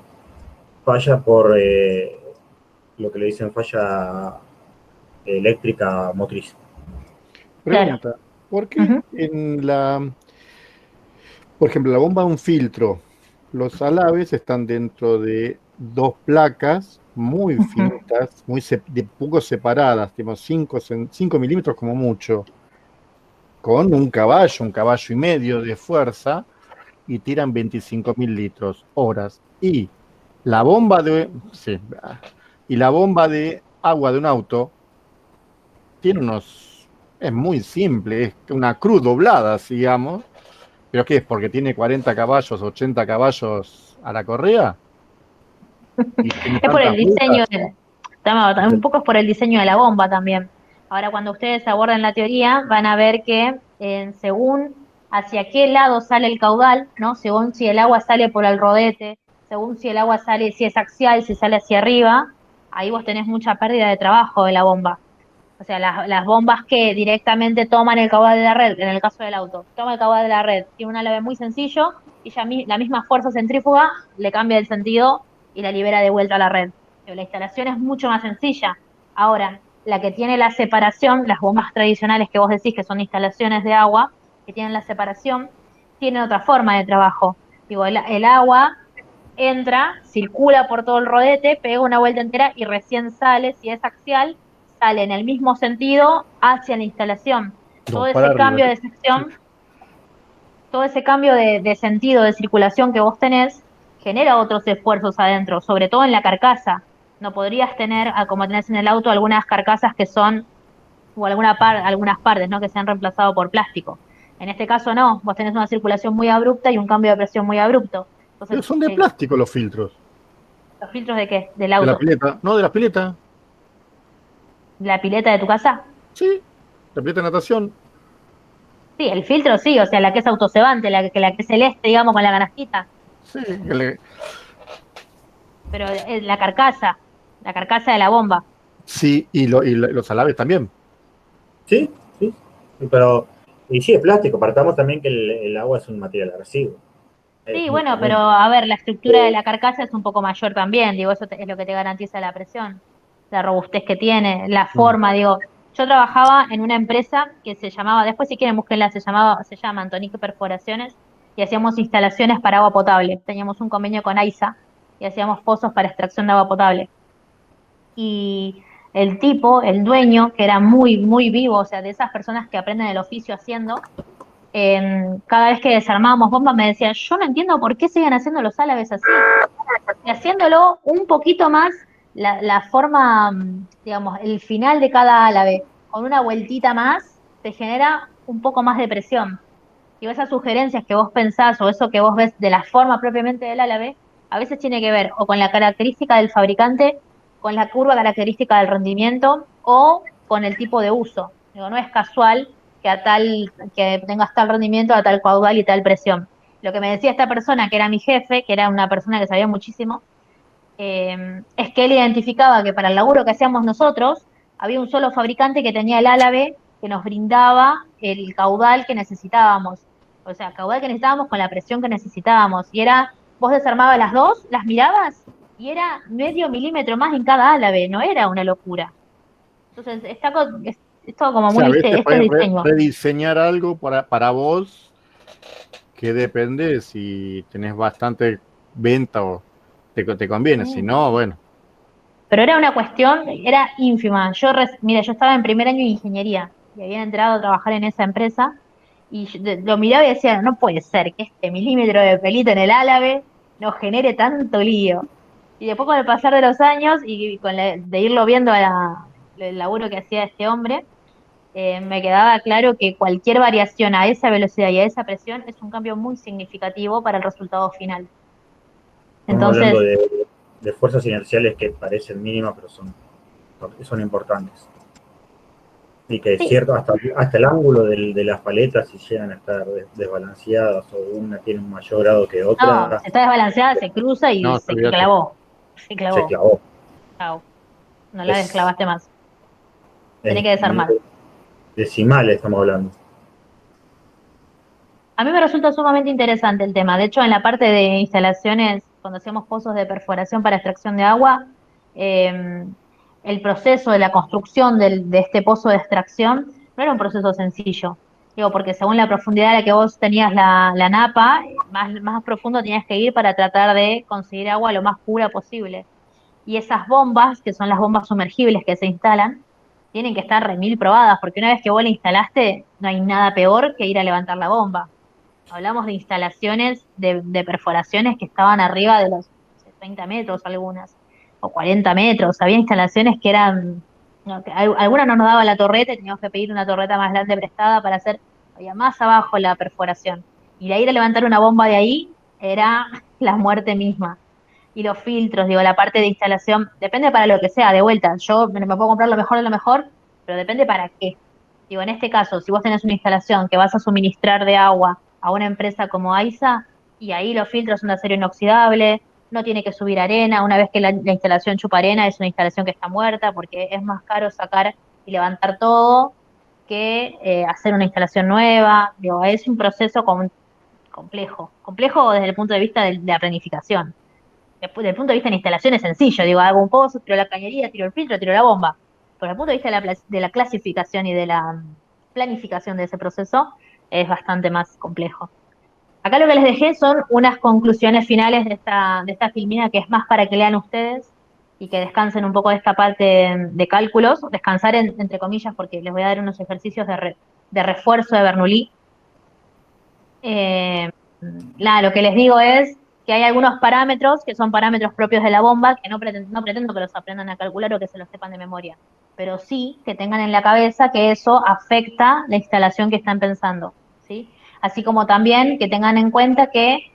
falla por lo que le dicen falla eléctrica motriz. Pregunta, ¿por qué por ejemplo, la bomba de un filtro, los alabes están dentro de dos placas muy finitas, de poco separadas, digamos 5 milímetros como mucho, con un caballo y medio de fuerza, y tiran 25.000 litros horas? Y la bomba de agua de un auto es muy simple, es una cruz doblada, digamos. ¿Pero qué es? ¿Porque tiene 40 caballos, 80 caballos a la correa? Es por el diseño, un poco es por el diseño de la bomba también. Ahora, cuando ustedes aborden la teoría, van a ver que según hacia qué lado sale el caudal, ¿no? Según si el agua sale por el rodete, según si el agua sale, si es axial, si sale hacia arriba, ahí vos tenés mucha pérdida de trabajo de la bomba. O sea, las bombas que directamente toman el caudal de la red, en el caso del auto, toma el caudal de la red, tiene un álabe muy sencillo y ya la misma fuerza centrífuga le cambia el sentido y la libera de vuelta a la red. Pero la instalación es mucho más sencilla. Ahora, la que tiene la separación, las bombas tradicionales que vos decís que son instalaciones de agua, que tienen la separación, tienen otra forma de trabajo. Digo, el agua entra, circula por todo el rodete, pega una vuelta entera y recién sale, si es axial, sale en el mismo sentido hacia la instalación. Todo ese cambio de sección, todo ese cambio de sentido, de circulación que vos tenés, genera otros esfuerzos adentro, sobre todo en la carcasa. No podrías tener, como tenés en el auto, algunas carcasas que son, o algunas partes, ¿no? Que se han reemplazado por plástico. En este caso no, vos tenés una circulación muy abrupta y un cambio de presión muy abrupto. Entonces, pero son de plástico los filtros. ¿Los filtros de qué? ¿Del auto? De la pileta, no, de la pileta. ¿La pileta de tu casa? Sí, la pileta de natación. Sí, el filtro sí, o sea, la que es autocebante, la que es celeste, digamos, con la canastita. Sí, Pero la carcasa de la bomba. Sí, y los alabes también. Sí, pero, y sí, es plástico, partamos también que el agua es un material agresivo. Sí, bueno, pero a ver, la estructura de la carcasa es un poco mayor también, digo, eso es lo que te garantiza la presión, la robustez que tiene, la forma, digo. Yo trabajaba en una empresa que se llamaba, después si quieren búsquenla, se llama Antonic Perforaciones, y hacíamos instalaciones para agua potable. Teníamos un convenio con AISA y hacíamos pozos para extracción de agua potable. Y el dueño, que era muy, muy vivo, o sea, de esas personas que aprenden el oficio haciendo, cada vez que desarmábamos bombas me decía, yo no entiendo por qué siguen haciendo los álabes así. Y haciéndolo un poquito más, la forma, digamos, el final de cada álabe, con una vueltita más, te genera un poco más de presión. Y esas sugerencias que vos pensás o eso que vos ves de la forma propiamente del álabe, a veces tiene que ver o con la característica del fabricante, con la curva característica del rendimiento o con el tipo de uso. Digo, no es casual que tengas tal rendimiento a tal caudal y tal presión. Lo que me decía esta persona, que era mi jefe, que era una persona que sabía muchísimo, es que él identificaba que para el laburo que hacíamos nosotros, había un solo fabricante que tenía el álabe que nos brindaba el caudal que necesitábamos. O sea, caudal que necesitábamos con la presión que necesitábamos. Y era, vos desarmabas las dos, las mirabas, y era medio milímetro más en cada álave, no era una locura. Entonces, es todo como O sea, muy, a veces este pueden diseño. rediseñar algo para vos que depende si tenés bastante venta o te conviene. Si Sí. no, bueno. Pero era una cuestión, era ínfima. Mira, yo estaba en primer año de ingeniería y había entrado a trabajar en esa empresa y lo miraba y decía, no puede ser que este milímetro de pelito en el álave nos genere tanto lío. Y después con el pasar de los años y de irlo viendo el laburo que hacía este hombre, me quedaba claro que cualquier variación a esa velocidad y a esa presión es un cambio muy significativo para el resultado final. Estamos hablando Entonces, de fuerzas inerciales que parecen mínimas, pero son importantes. Y que es sí, cierto, hasta el ángulo de las paletas, si llegan a estar desbalanceadas o una tiene un mayor grado que no, otra, si está desbalanceada se cruza y No, se olvídate. clavó. Se se clavó. clavó. Chao. No la Es, desclavaste más. Tenés es que desarmar. decimales, estamos hablando. A mí me resulta sumamente interesante el tema. De hecho, en la parte de instalaciones, cuando hacíamos pozos de perforación para extracción de agua, eh, el proceso de la construcción de este pozo de extracción no era un proceso sencillo. Digo, porque según la profundidad a la que vos tenías la napa, más profundo tenías que ir para tratar de conseguir agua lo más pura posible. Y esas bombas, que son las bombas sumergibles que se instalan, tienen que estar remil probadas, porque una vez que vos la instalaste, no hay nada peor que ir a levantar la bomba. Hablamos de instalaciones de perforaciones que estaban arriba de los 30 metros algunas, o 40 metros. Había instalaciones que eran, no, algunas no nos daba la torreta y teníamos que pedir una torreta más grande prestada para hacer, había más abajo la perforación. Y de ir a levantar una bomba de ahí era la muerte misma. Y los filtros, digo, la parte de instalación, depende para lo que sea, de vuelta. Yo me puedo comprar lo mejor de lo mejor, pero depende para qué. Digo, en este caso, si vos tenés una instalación que vas a suministrar de agua a una empresa como AISA, y ahí los filtros son de acero inoxidable, no tiene que subir arena, una vez que la instalación chupa arena es una instalación que está muerta, porque es más caro sacar y levantar todo que hacer una instalación nueva. Digo, es un proceso complejo desde el punto de vista de la planificación. Desde el punto de vista de la instalación es sencillo, digo, hago un pozo, tiro la cañería, tiro el filtro, tiro la bomba. Pero desde el punto de vista de la clasificación y de la planificación de ese proceso es bastante más complejo. Acá lo que les dejé son unas conclusiones finales de esta filmina que es más para que lean ustedes y que descansen un poco de esta parte de cálculos, descansar entre comillas porque les voy a dar unos ejercicios de refuerzo de Bernoulli. Eh, lo que les digo es que hay algunos parámetros que son parámetros propios de la bomba, que no pretendo que los aprendan a calcular o que se los sepan de memoria, pero sí que tengan en la cabeza que eso afecta la instalación que están pensando, ¿sí? Así como también que tengan en cuenta que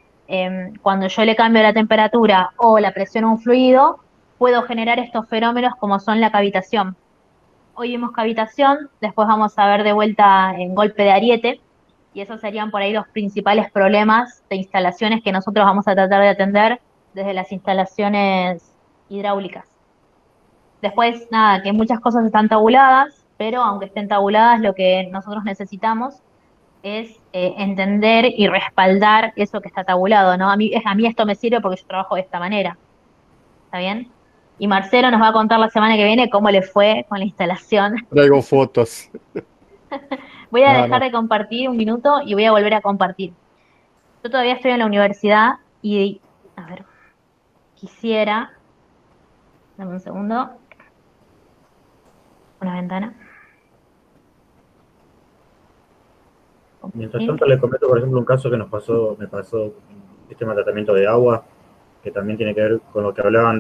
cuando yo le cambio la temperatura o la presión a un fluido, puedo generar estos fenómenos como son la cavitación. Hoy vimos cavitación, después vamos a ver de vuelta en golpe de ariete, y esos serían por ahí los principales problemas de instalaciones que nosotros vamos a tratar de atender desde las instalaciones hidráulicas. Después, nada, que muchas cosas están tabuladas, pero aunque estén tabuladas, lo que nosotros necesitamos es entender y respaldar eso que está tabulado, ¿no? A mí esto me sirve porque yo trabajo de esta manera, ¿está bien? Y Marcelo nos va a contar la semana que viene cómo le fue con la instalación. Traigo fotos. Voy a No, dejar no. de compartir un minuto y voy a volver a compartir. Yo todavía estoy en la universidad y, a ver, quisiera, dame un segundo, una ventana. Mientras tanto, les comento, por ejemplo, un caso que me pasó un sistema de tratamiento de agua, que también tiene que ver con lo que hablaban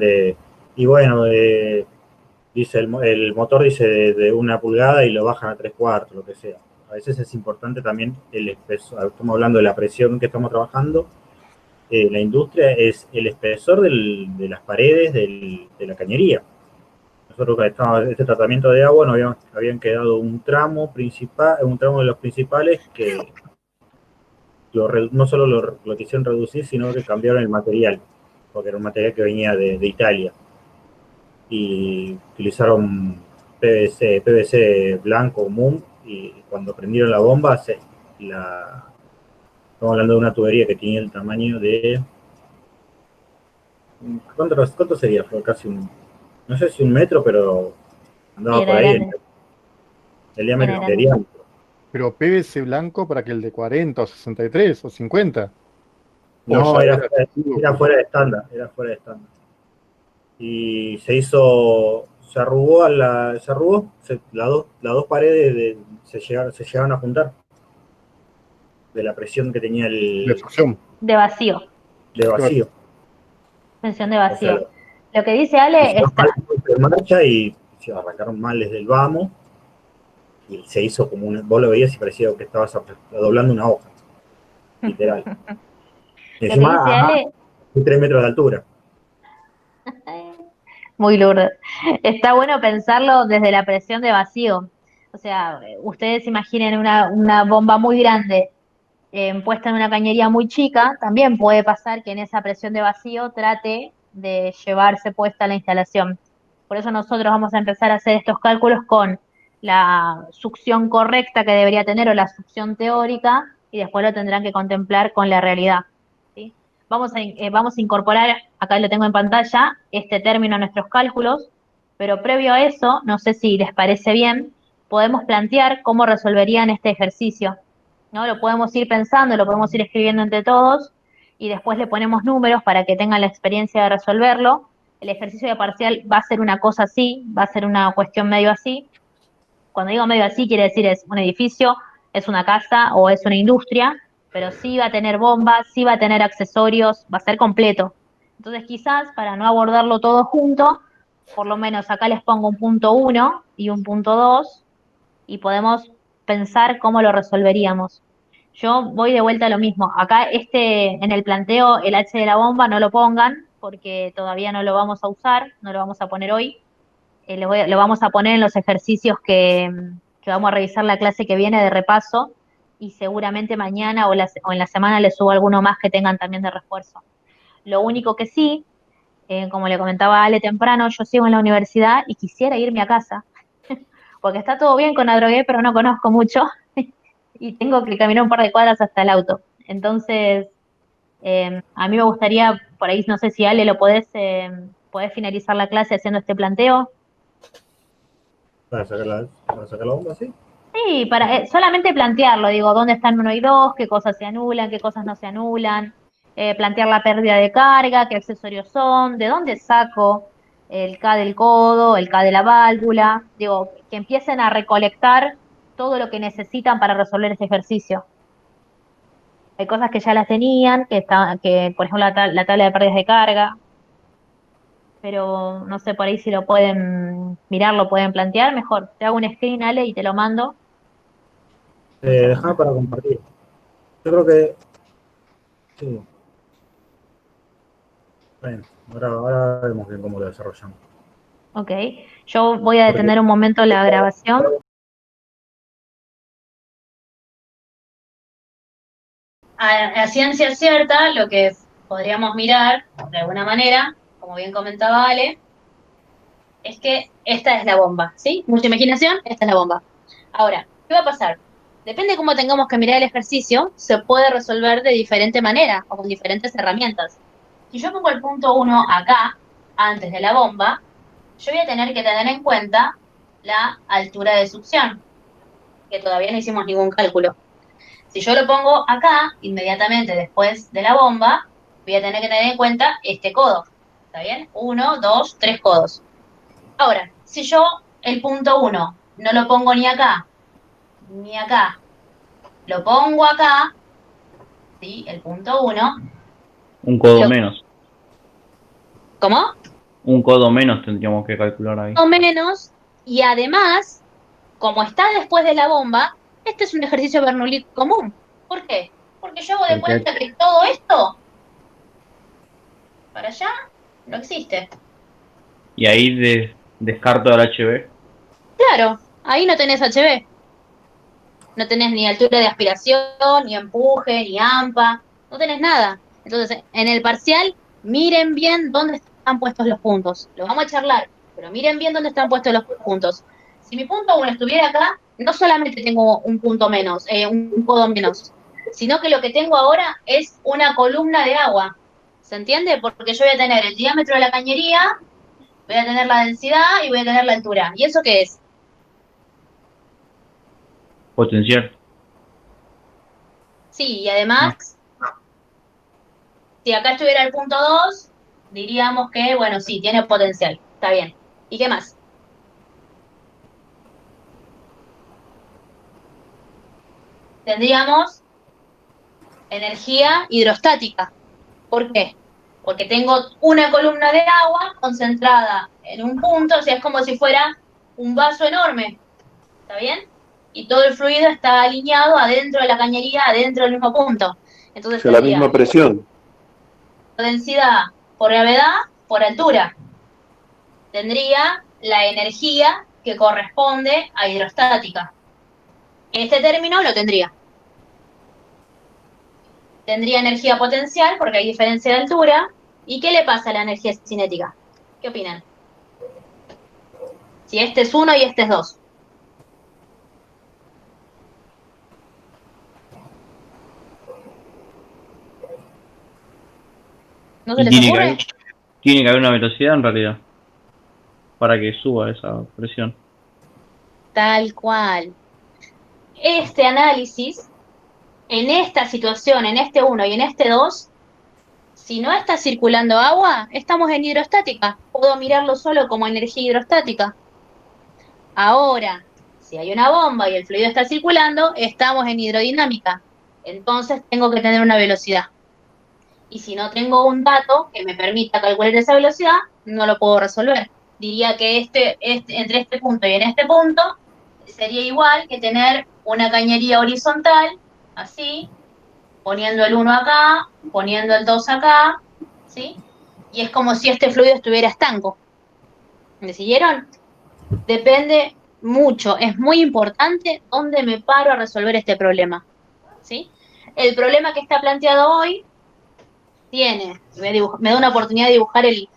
y bueno, dice el motor dice de 1 pulgada y lo bajan a 3/4, lo que sea. A veces es importante también el espesor, estamos hablando de la presión que estamos trabajando, la industria es el espesor de las paredes de la cañería. Nosotros cuando estábamos en este tratamiento de agua nos habían quedado un tramo de los principales que no solo lo quisieron reducir, sino que cambiaron el material, porque era un material que venía de Italia. Y utilizaron PVC blanco común, y cuando prendieron la bomba, Estamos hablando de una tubería que tiene el tamaño de... ¿Cuánto sería, Flor? Casi no sé si 1 metro, pero andaba Sí, por era ahí. grande. El diámetro Era sería... Pero PVC blanco para que el de 40 o 63 o 50. No, Ya era, era era fuera de estándar, era fuera de estándar. Y se arrugó, las dos paredes se llegaron a juntar de la presión que tenía de succión. De vacío. de vacío. Tensión de O sea, vacío. Lo que dice Ale hicieron está. mal en marcha y se arrancaron mal desde el vamos y se hizo como vos lo veías y parecía que estabas doblando una hoja, literal. Y Lo que encima, dice ajá, Ale, 3 metros de altura. muy lourdes. Está bueno pensarlo desde la presión de vacío. O sea, ustedes imaginen una bomba muy grande puesta en una cañería muy chica, también puede pasar que en esa presión de vacío trate de llevarse puesta la instalación. Por eso nosotros vamos a empezar a hacer estos cálculos con la succión correcta que debería tener o la succión teórica y después lo tendrán que contemplar con la realidad. ¿Sí? Vamos a incorporar, acá lo tengo en pantalla, este término a nuestros cálculos, pero previo a eso, no sé si les parece bien, podemos plantear cómo resolverían este ejercicio. ¿No? Lo podemos ir pensando, lo podemos ir escribiendo entre todos y después le ponemos números para que tengan la experiencia de resolverlo. El ejercicio de parcial va a ser una cosa así, va a ser una cuestión medio así. Cuando digo medio así, quiere decir es un edificio, es una casa o es una industria, pero sí va a tener bombas, sí va a tener accesorios, va a ser completo. Entonces quizás para no abordarlo todo junto, por lo menos acá les pongo un punto 1 y un punto 2 y podemos pensar cómo lo resolveríamos. Yo voy de vuelta a lo mismo. Acá en el planteo, el H de la bomba no lo pongan porque todavía no lo vamos a usar, no lo vamos a poner hoy. Lo vamos a poner en los ejercicios que vamos a revisar la clase que viene de repaso y seguramente mañana o en la semana les subo alguno más que tengan también de refuerzo. Lo único que sí, como le comentaba Ale temprano, yo sigo en la universidad y quisiera irme a casa porque está todo bien con Adrogué, pero no conozco mucho y tengo que caminar un par de cuadras hasta el auto. Entonces, a mí me gustaría, por ahí no sé si Ale podés finalizar la clase haciendo este planteo. Para sacar la bomba, sí. Sí, para solamente plantearlo, digo, dónde están 1 y 2, qué cosas se anulan, qué cosas no se anulan, plantear la pérdida de carga, qué accesorios son, de dónde saco el K del codo, el K de la válvula, digo, que empiecen a recolectar todo lo que necesitan para resolver este ejercicio. Hay cosas que ya las tenían, que por ejemplo la tabla de pérdidas de carga, pero no sé por ahí si lo pueden mirar, lo pueden plantear, mejor. Te hago un screen, Ale, y te lo mando. Un Déjame segundo. para compartir. Yo creo que... Sí. Bueno, ahora vemos bien cómo lo desarrollamos. Ok, yo voy a Porque detener un momento la grabación. A ciencia cierta, lo que podríamos mirar, de alguna manera, como bien comentaba Ale, es que esta es la bomba, ¿sí? Mucha imaginación, esta es la bomba. Ahora, ¿qué va a pasar? Depende de cómo tengamos que mirar el ejercicio, se puede resolver de diferente manera o con diferentes herramientas. Si yo pongo el punto 1 acá, antes de la bomba, yo voy a tener que tener en cuenta la altura de succión, que todavía no hicimos ningún cálculo. Si yo lo pongo acá, inmediatamente después de la bomba, voy a tener que tener en cuenta este codo. ¿Está bien? 1, 2, 3 codos. Ahora, si yo el punto 1 no lo pongo ni acá, ni acá, lo pongo acá, ¿sí? El punto 1. Un codo menos. ¿Cómo? Un codo menos tendríamos que calcular ahí. O menos, y además, como está después de la bomba, este es un ejercicio Bernoulli común. ¿Por qué? Porque yo hago de cuenta que todo esto para allá no existe. Y ahí descarto al HB. Claro, ahí no tenés HB. No tenés ni altura de aspiración, ni empuje, ni AMPA, no tenés nada. Entonces, en el parcial, miren bien dónde están puestos los puntos. Lo vamos a charlar, pero miren bien dónde están puestos los puntos. Si mi punto 1 estuviera acá, no solamente tengo un punto menos, un codo menos, sino que lo que tengo ahora es una columna de agua. ¿Se entiende? Porque yo voy a tener el diámetro de la cañería, voy a tener la densidad y voy a tener la altura. ¿Y eso qué es? Potencial. Sí, y además, si acá estuviera el punto 2, diríamos que, bueno, sí, tiene potencial. Está bien. ¿Y qué más? Tendríamos energía hidrostática. ¿Por qué? Porque tengo una columna de agua concentrada en un punto, o sea, es como si fuera un vaso enorme. ¿Está bien? Y todo el fluido está alineado adentro de la cañería, adentro del mismo punto. Entonces sea, la tendría misma presión. densidad por gravedad por altura. Tendría la energía que corresponde a hidrostática. Este término lo tendría. Tendría energía potencial porque hay diferencia de altura. ¿Y qué le pasa a la energía cinética? ¿Qué opinan? Si este es 1 y este es 2. ¿No se Y les ocurre? tiene que haber una velocidad en realidad para que suba esa presión. Tal cual. Este análisis, en esta situación, en este 1 y en este 2, si no está circulando agua, estamos en hidrostática. Puedo mirarlo solo como energía hidrostática. Ahora, si hay una bomba y el fluido está circulando, estamos en hidrodinámica. Entonces tengo que tener una velocidad. Y si no tengo un dato que me permita calcular esa velocidad, no lo puedo resolver. Diría que entre este punto y en este punto sería igual que tener una cañería horizontal, así, poniendo el 1 acá, poniendo el 2 acá, ¿sí? Y es como si este fluido estuviera estanco. ¿Me siguieron? Depende mucho, es muy importante dónde me paro a resolver este problema, ¿sí? El problema que está planteado hoy me da una oportunidad de dibujar el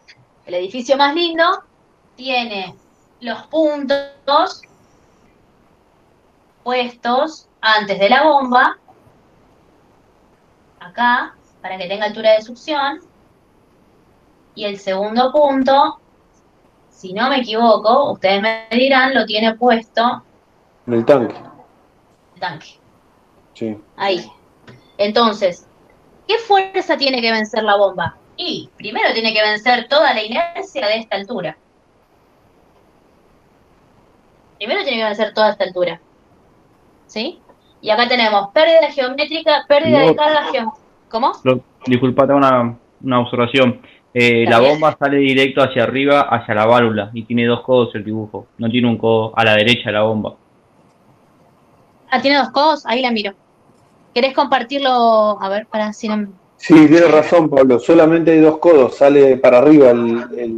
edificio más lindo, tiene los puntos puestos antes de la bomba, acá, para que tenga altura de succión, y el segundo punto, si no me equivoco, ustedes me dirán, lo tiene puesto En el tanque. el tanque. Sí. Ahí. Entonces, ¿qué fuerza tiene que vencer la bomba? Y primero tiene que vencer toda la inercia de esta altura. Primero tiene que vencer toda esta altura. ¿Sí? Y acá tenemos pérdida geométrica, pérdida de No, carga geométrica. ¿Cómo? Disculpa, tengo una observación. ¿Está La bien? bomba sale directo hacia arriba, hacia la válvula, y tiene 2 codos el dibujo. No tiene un codo a la derecha de la bomba. Ah, tiene 2 codos, ahí la miro. ¿Querés compartirlo? A ver, para si no. sí, tienes razón, Pablo. Solamente hay 2 codos. Sale para arriba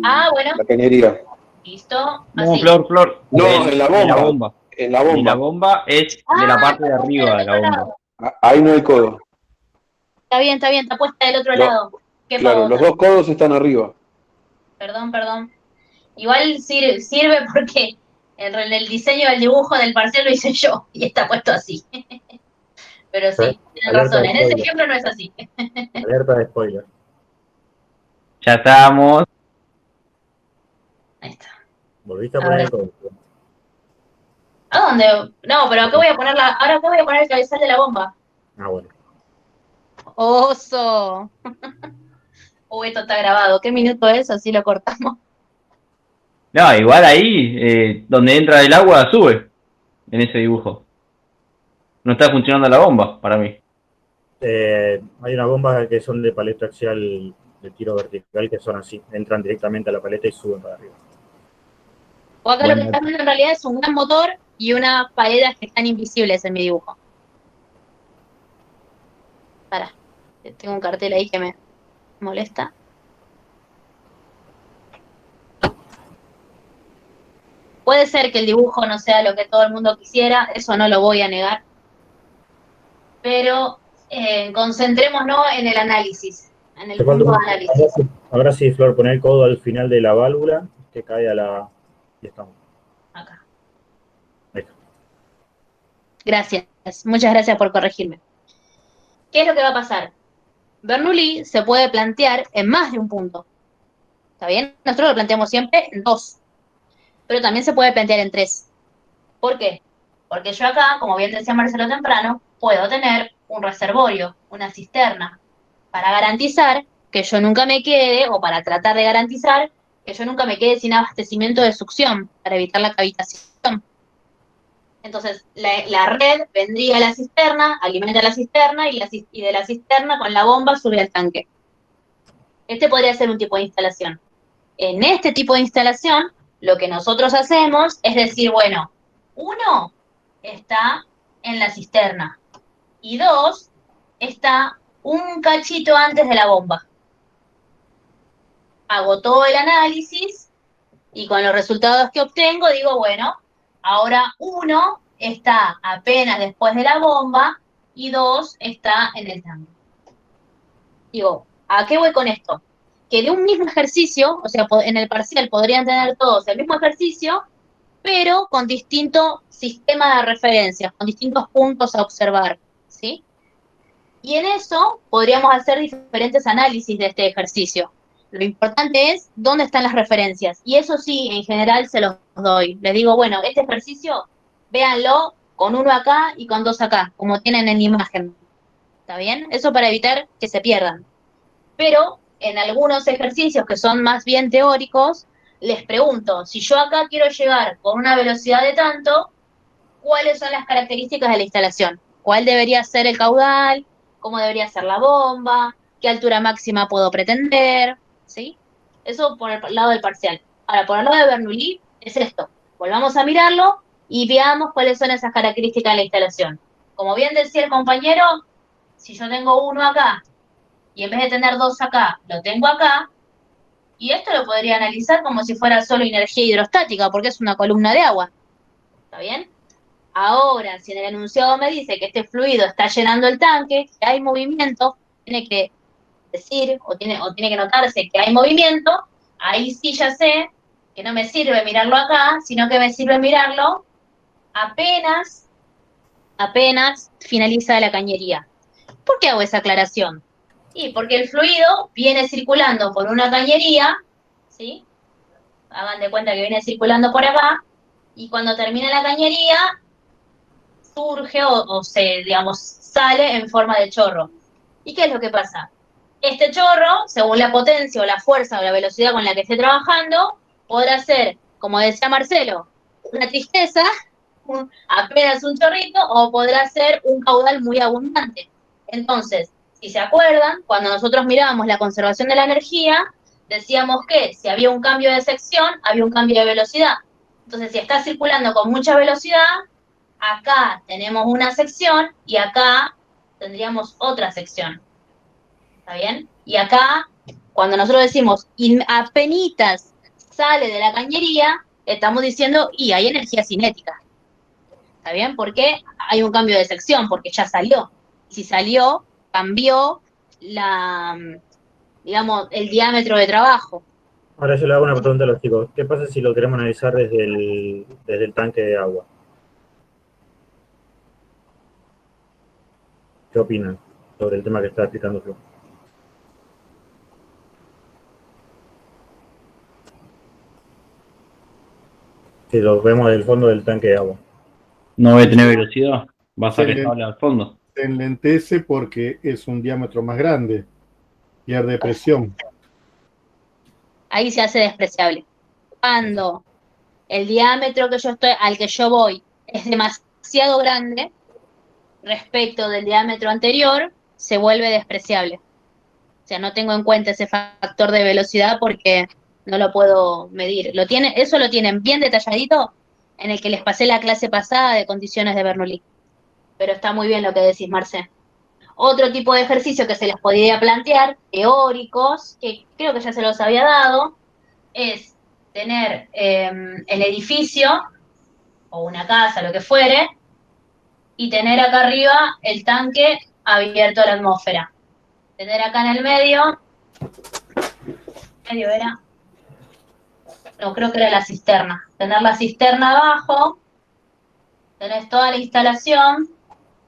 Ah, bueno, la cañería. listo, No, así. Flor. No, en la De la bomba. bomba. En la De la bomba. bomba es de la parte de arriba de la bomba. Ahí no hay codo. Está bien, está puesta del otro Lo- lado. Qué claro, los pavota. 2 codos están arriba. Perdón. Igual sirve porque el diseño del dibujo del parcial lo hice yo y está puesto así. Pero sí, tienen Alerta razón. de En ese spoiler. ejemplo no es así. Alerta de spoiler. Ya estamos. Ahí está. Volviste a A poner ver. el código. ¿A dónde? No, pero acá voy a poner ahora acá voy a poner el cabezal de la bomba. Ah, bueno. ¡Oso! Uy, esto está grabado. ¿Qué minuto es? Así lo cortamos. No, igual ahí, donde entra el agua, sube. En ese dibujo. No está funcionando la bomba, para mí. Hay unas bombas que son de paleta axial de tiro vertical que son así. Entran directamente a la paleta y suben para arriba. O acá lo que estás viendo en realidad es un gran motor y unas paredes que están invisibles en mi dibujo. Pará, tengo un cartel ahí que me molesta. Puede ser que el dibujo no sea lo que todo el mundo quisiera, eso no lo voy a negar. Pero concentrémonos en el análisis, en el punto de análisis. Ahora sí, Flor, poner el codo al final de la válvula que cae a la... Y estamos. Acá. Ahí está. Gracias, muchas gracias por corregirme. ¿Qué es lo que va a pasar? Bernoulli se puede plantear en más de un punto. ¿Está bien? Nosotros lo planteamos siempre en 2, pero también se puede plantear en 3. ¿Por qué? Porque yo acá, como bien decía Marcelo temprano, puedo tener un reservorio, una cisterna, para garantizar que yo nunca me quede, o para tratar de garantizar que yo nunca me quede sin abastecimiento de succión, para evitar la cavitación. Entonces, la red vendría a la cisterna, alimenta la cisterna, y de la cisterna con la bomba sube al tanque. Este podría ser un tipo de instalación. En este tipo de instalación, lo que nosotros hacemos es decir, bueno, 1 está en la cisterna y 2 está un cachito antes de la bomba. Hago todo el análisis y con los resultados que obtengo digo, bueno, ahora 1 está apenas después de la bomba y 2 está en el tanque. Digo, ¿a qué voy con esto? Que de un mismo ejercicio, o sea, en el parcial podrían tener todos el mismo ejercicio, pero con distinto sistema de referencias, con distintos puntos a observar, ¿sí? Y en eso podríamos hacer diferentes análisis de este ejercicio. Lo importante es dónde están las referencias, y eso sí, en general se los doy. Les digo, bueno, este ejercicio, véanlo con 1 acá y con 2 acá, como tienen en la imagen. ¿Está bien? Eso para evitar que se pierdan. Pero en algunos ejercicios que son más bien teóricos, les pregunto, si yo acá quiero llegar con una velocidad de tanto, ¿cuáles son las características de la instalación? ¿Cuál debería ser el caudal? ¿Cómo debería ser la bomba? ¿Qué altura máxima puedo pretender? ¿Sí? Eso por el lado del parcial. Ahora, por el lado de Bernoulli, es esto. Volvamos a mirarlo y veamos cuáles son esas características de la instalación. Como bien decía el compañero, si yo tengo 1 acá y en vez de tener 2 acá, lo tengo acá, y esto lo podría analizar como si fuera solo energía hidrostática, porque es una columna de agua. ¿Está bien? Ahora, si en el enunciado me dice que este fluido está llenando el tanque, que hay movimiento, tiene que decir o tiene que notarse que hay movimiento, ahí sí ya sé que no me sirve mirarlo acá, sino que me sirve mirarlo apenas finaliza la cañería. ¿Por qué hago esa aclaración? Y porque el fluido viene circulando por una cañería, ¿sí? Hagan de cuenta que viene circulando por acá, y cuando termina la cañería, surge o se, digamos, sale en forma de chorro. ¿Y qué es lo que pasa? Este chorro, según la potencia o la fuerza o la velocidad con la que esté trabajando, podrá ser, como decía Marcelo, una tristeza, apenas un chorrito, o podrá ser un caudal muy abundante. Entonces, si se acuerdan, cuando nosotros mirábamos la conservación de la energía, decíamos que si había un cambio de sección, había un cambio de velocidad. Entonces, si está circulando con mucha velocidad, acá tenemos una sección y acá tendríamos otra sección. ¿Está bien? Y acá, cuando nosotros decimos apenitas sale de la cañería, estamos diciendo, y hay energía cinética. ¿Está bien? Porque hay un cambio de sección, porque ya salió. Si salió, cambió digamos, el diámetro de trabajo. Ahora yo le hago una pregunta a los chicos. ¿Qué pasa si lo queremos analizar desde el tanque de agua? ¿Qué opinan sobre el tema que está explicando Flo? Si lo vemos del fondo del tanque de agua. No voy a tener velocidad. Vas a Se que le- hable al fondo. Se enlentece porque es un diámetro más grande, pierde presión. Ahí se hace despreciable. Cuando el diámetro al que yo voy es demasiado grande respecto del diámetro anterior, se vuelve despreciable. O sea, no tengo en cuenta ese factor de velocidad porque no lo puedo medir. Eso lo tienen bien detalladito en el que les pasé la clase pasada de condiciones de Bernoulli. Pero está muy bien lo que decís, Marce. Otro tipo de ejercicio que se les podría plantear, teóricos, que creo que ya se los había dado, es tener el edificio o una casa, lo que fuere, y tener acá arriba el tanque abierto a la atmósfera. Tener acá en el medio era, no, creo que era la cisterna. Tener la cisterna abajo, tenés toda la instalación,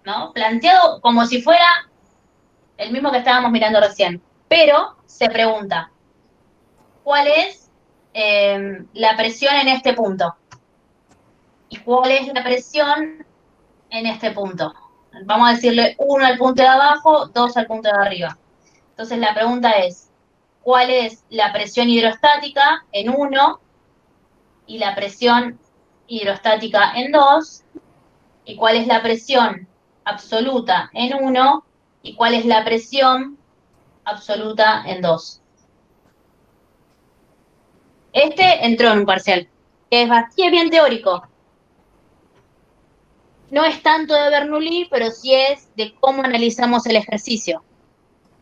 ¿no? Planteado como si fuera el mismo que estábamos mirando recién. Pero se pregunta, ¿cuál es la presión en este punto? ¿Y cuál es la presión en este punto? Vamos a decirle 1 al punto de abajo, 2 al punto de arriba. Entonces la pregunta es, ¿cuál es la presión hidrostática en 1 y la presión hidrostática en 2? ¿Y cuál es la presión absoluta en 1? ¿Y cuál es la presión absoluta en 2? Este entró en un parcial, que es bastante bien teórico. No es tanto de Bernoulli, pero sí es de cómo analizamos el ejercicio.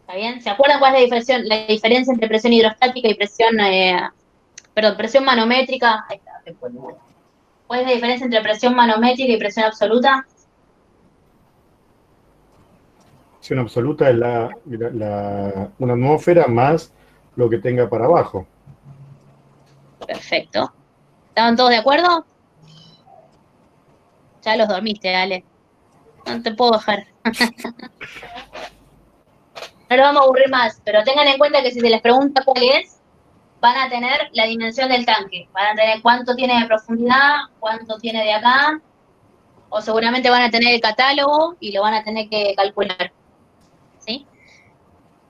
¿Está bien? ¿Se acuerdan cuál es la diferencia entre presión hidrostática y presión manométrica? Ahí está. ¿Cuál es la diferencia entre presión manométrica y presión absoluta? Presión absoluta es una atmósfera más lo que tenga para abajo. Perfecto. ¿Estaban todos de acuerdo? Ya los dormiste, Ale. No te puedo dejar. No lo vamos a aburrir más, pero tengan en cuenta que si se les pregunta cuál es, van a tener la dimensión del tanque. Van a tener cuánto tiene de profundidad, cuánto tiene de acá, o seguramente van a tener el catálogo y lo van a tener que calcular. ¿Sí?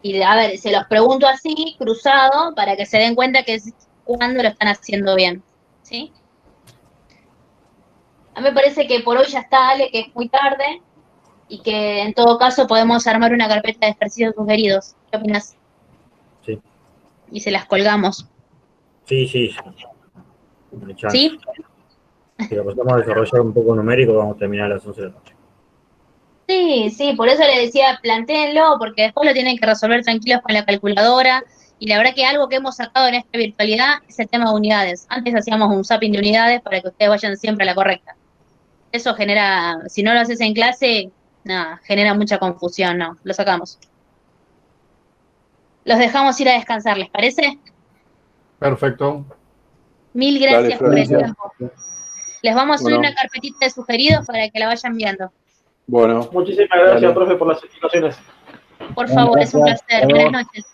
Y a ver, se los pregunto así, cruzado, para que se den cuenta que es cuando lo están haciendo bien. ¿Sí? A mí me parece que por hoy ya está, Ale, que es muy tarde y que en todo caso podemos armar una carpeta de ejercicios sugeridos. ¿Qué opinas? Sí. Y se las colgamos. Sí. No hay chance. ¿Sí? Si lo pasamos a desarrollar un poco numérico, vamos a terminar a las 11 de la noche. Sí, por eso le decía, plantéenlo, porque después lo tienen que resolver tranquilos con la calculadora. Y la verdad que algo que hemos sacado en esta virtualidad es el tema de unidades. Antes hacíamos un zapping de unidades para que ustedes vayan siempre a la correcta. Eso genera, si no lo haces en clase, nada, genera mucha confusión, no, lo sacamos. Los dejamos ir a descansar, ¿les parece? Perfecto. Mil Dale, gracias por el Florencia. tiempo. Les vamos a subir Bueno. una carpetita de sugeridos para que la vayan viendo. Bueno, Muchísimas gracias, dale. profe, por las explicaciones. Por favor, es un placer. Buenas noches.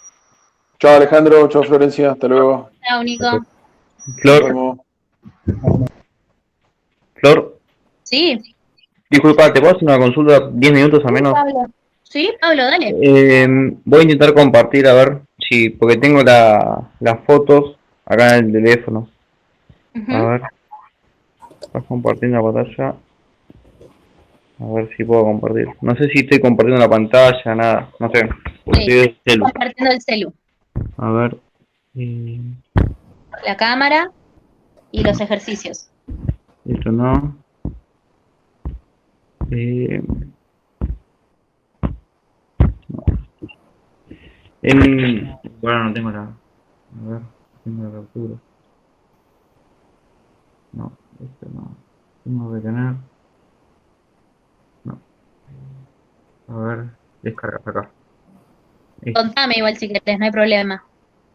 Chao Alejandro, chao Florencia, hasta luego. Chao, Nico. Nos Flor, vemos. Flor, Sí, disculpa, ¿te puedo hacer una consulta 10 minutos a menos? Pablo. Sí, Pablo, dale. Voy a intentar compartir, a ver si, porque tengo las fotos acá en el teléfono. Ujú. A ver, estás compartiendo la pantalla. A ver si puedo compartir. No sé si estoy compartiendo la pantalla, nada, no sé. Porque Sí, estoy del celu. compartiendo el celu. A ver. La cámara y los ejercicios. Esto no. No. Bueno, no tengo la. A ver, tengo la captura. No, esto no. Tengo que tener. No. A ver, descarga acá. Contame igual si querés, no hay problema.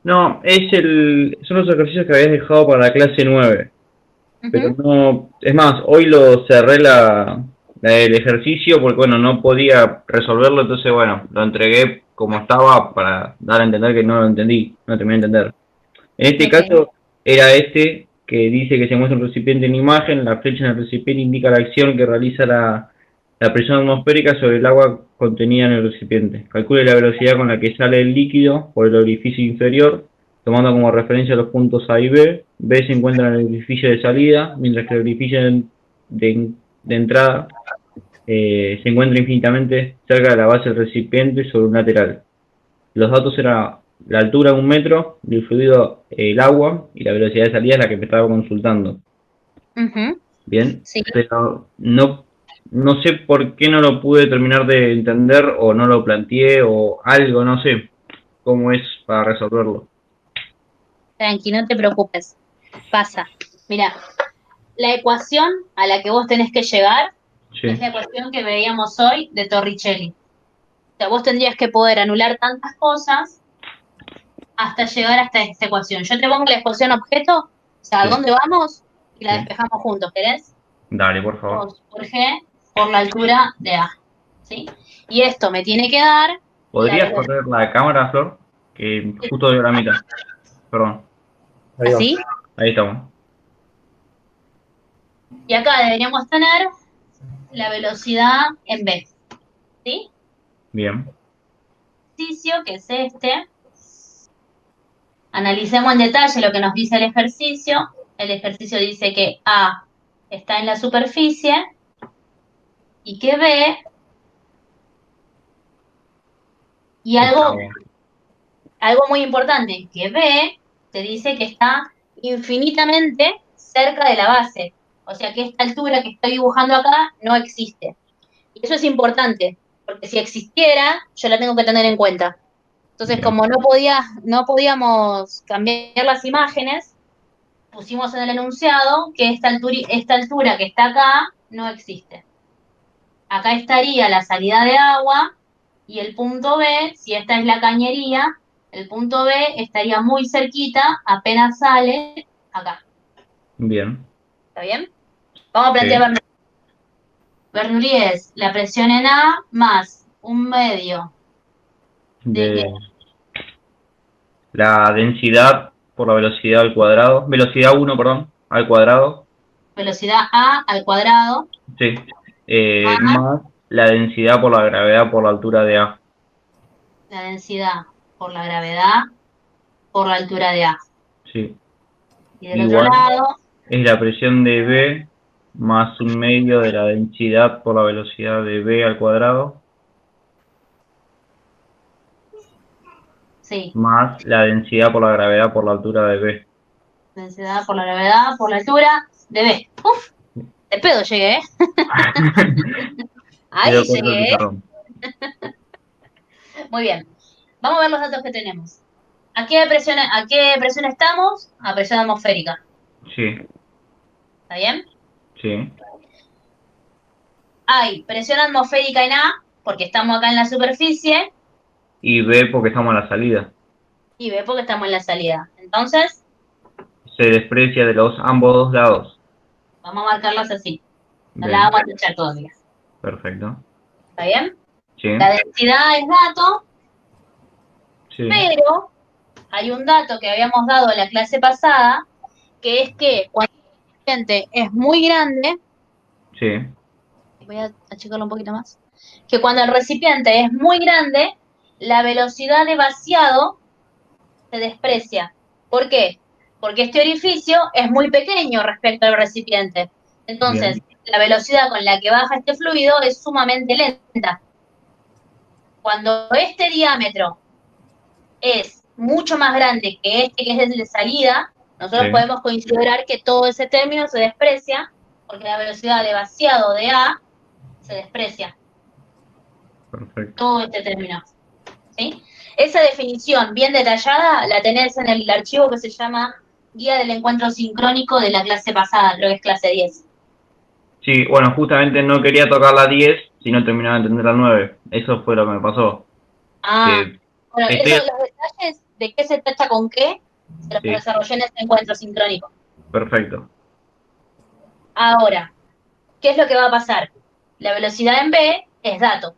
No, son los ejercicios que habías dejado para la clase 9. Pero Ujú. no, es más, hoy lo cerré el ejercicio porque bueno, no podía resolverlo, entonces bueno, lo entregué como estaba para dar a entender que no lo entendí, no terminé de entender. En este Ok. caso era este que dice que se muestra un recipiente en imagen, la flecha en el recipiente indica la acción que realiza la presión atmosférica sobre el agua contenida en el recipiente. Calcule la velocidad con la que sale el líquido por el orificio inferior, tomando como referencia los puntos A y B. B se encuentra en el orificio de salida, mientras que el orificio de entrada se encuentra infinitamente cerca de la base del recipiente sobre un lateral. Los datos eran la altura de 1 metro, del fluido el agua, y la velocidad de salida es la que me estaba consultando. Ujú. Bien, Sí. pero no sé por qué no lo pude terminar de entender o no lo planteé o algo, no sé cómo es para resolverlo. Tranqui, no te preocupes. Pasa. Mirá, la ecuación a la que vos tenés que llegar Sí, es la ecuación que veíamos hoy de Torricelli. O sea, vos tendrías que poder anular tantas cosas hasta llegar hasta esta ecuación. Yo te pongo la ecuación objeto, o sea, ¿a sí, dónde vamos? Y la sí. despejamos juntos, ¿querés? Dale, por favor. 2 por G por la altura de A. ¿Sí? Y esto me tiene que dar ¿Podrías La correr la cámara, Flor? Que justo veo la mitad. Perdón. Ahí va. ¿Así? Ahí estamos. Y acá deberíamos tener la velocidad en B. ¿Sí? Bien. Ejercicio, que es este. Analicemos en detalle lo que nos dice el ejercicio. El ejercicio dice que A está en la superficie y que B, y algo muy importante, que B te dice que está infinitamente cerca de la base. O sea que esta altura que estoy dibujando acá no existe. Y eso es importante, porque si existiera, yo la tengo que tener en cuenta. Entonces, Bien. como no podíamos cambiar las imágenes, pusimos en el enunciado que esta altura que está acá no existe. Acá estaría la salida de agua y el punto B, si esta es la cañería, el punto B estaría muy cerquita, apenas sale acá. Bien. ¿Está bien? Vamos a plantear Sí. Bernoulli. Bernoulli es la presión en A más un medio de De la densidad por la velocidad al cuadrado. Velocidad 1, perdón, al cuadrado. velocidad A al cuadrado Sí. más Más la densidad por la gravedad por la altura de A. la densidad por la gravedad por la altura de A. Sí. Y del otro Igual lado, es la presión de B más un medio de la densidad por la velocidad de B al cuadrado, sí, más la densidad por la gravedad por la altura de B. densidad por la gravedad por la altura de B. Uf, de pedo llegué, ¿eh? Quedó Ahí corto el llegué, ¿eh? pizarrón. Muy bien. Vamos a ver los datos que tenemos. ¿A qué presión estamos? A presión atmosférica. Sí, ¿Está bien? sí. Hay presión atmosférica en A, porque estamos acá en la superficie, Y B porque estamos en la salida. y B, porque estamos en la salida. Entonces, Se desprecia de los ambos dos lados. vamos a marcarlas así. No la Bien, vamos a echar todavía. perfecto. ¿Está bien? Sí, La densidad es dato, sí, pero hay un dato que habíamos dado en la clase pasada, que es que cuando el recipiente es muy grande, sí. voy a achicarlo un poquito más, que cuando el recipiente es muy grande, la velocidad de vaciado se desprecia. ¿Por qué? Porque este orificio es muy pequeño respecto al recipiente. Entonces, Bien, la velocidad con la que baja este fluido es sumamente lenta. Cuando este diámetro es mucho más grande que este que es el de salida, nosotros sí, podemos considerar que todo ese término se desprecia porque la velocidad de vaciado de A se desprecia, perfecto. todo este término. ¿Sí? Esa definición bien detallada la tenés en el archivo que se llama Guía del Encuentro Sincrónico de la clase pasada, creo que es clase 10. Sí, bueno, justamente no quería tocar la 10 si no terminaba de entender la 9. Eso fue lo que me pasó. Ah, Que bueno, estoy... los detalles de qué se tacha con qué, se los Sí, desarrollé en ese encuentro sincrónico. perfecto. Ahora, ¿qué es lo que va a pasar? La velocidad en B es dato.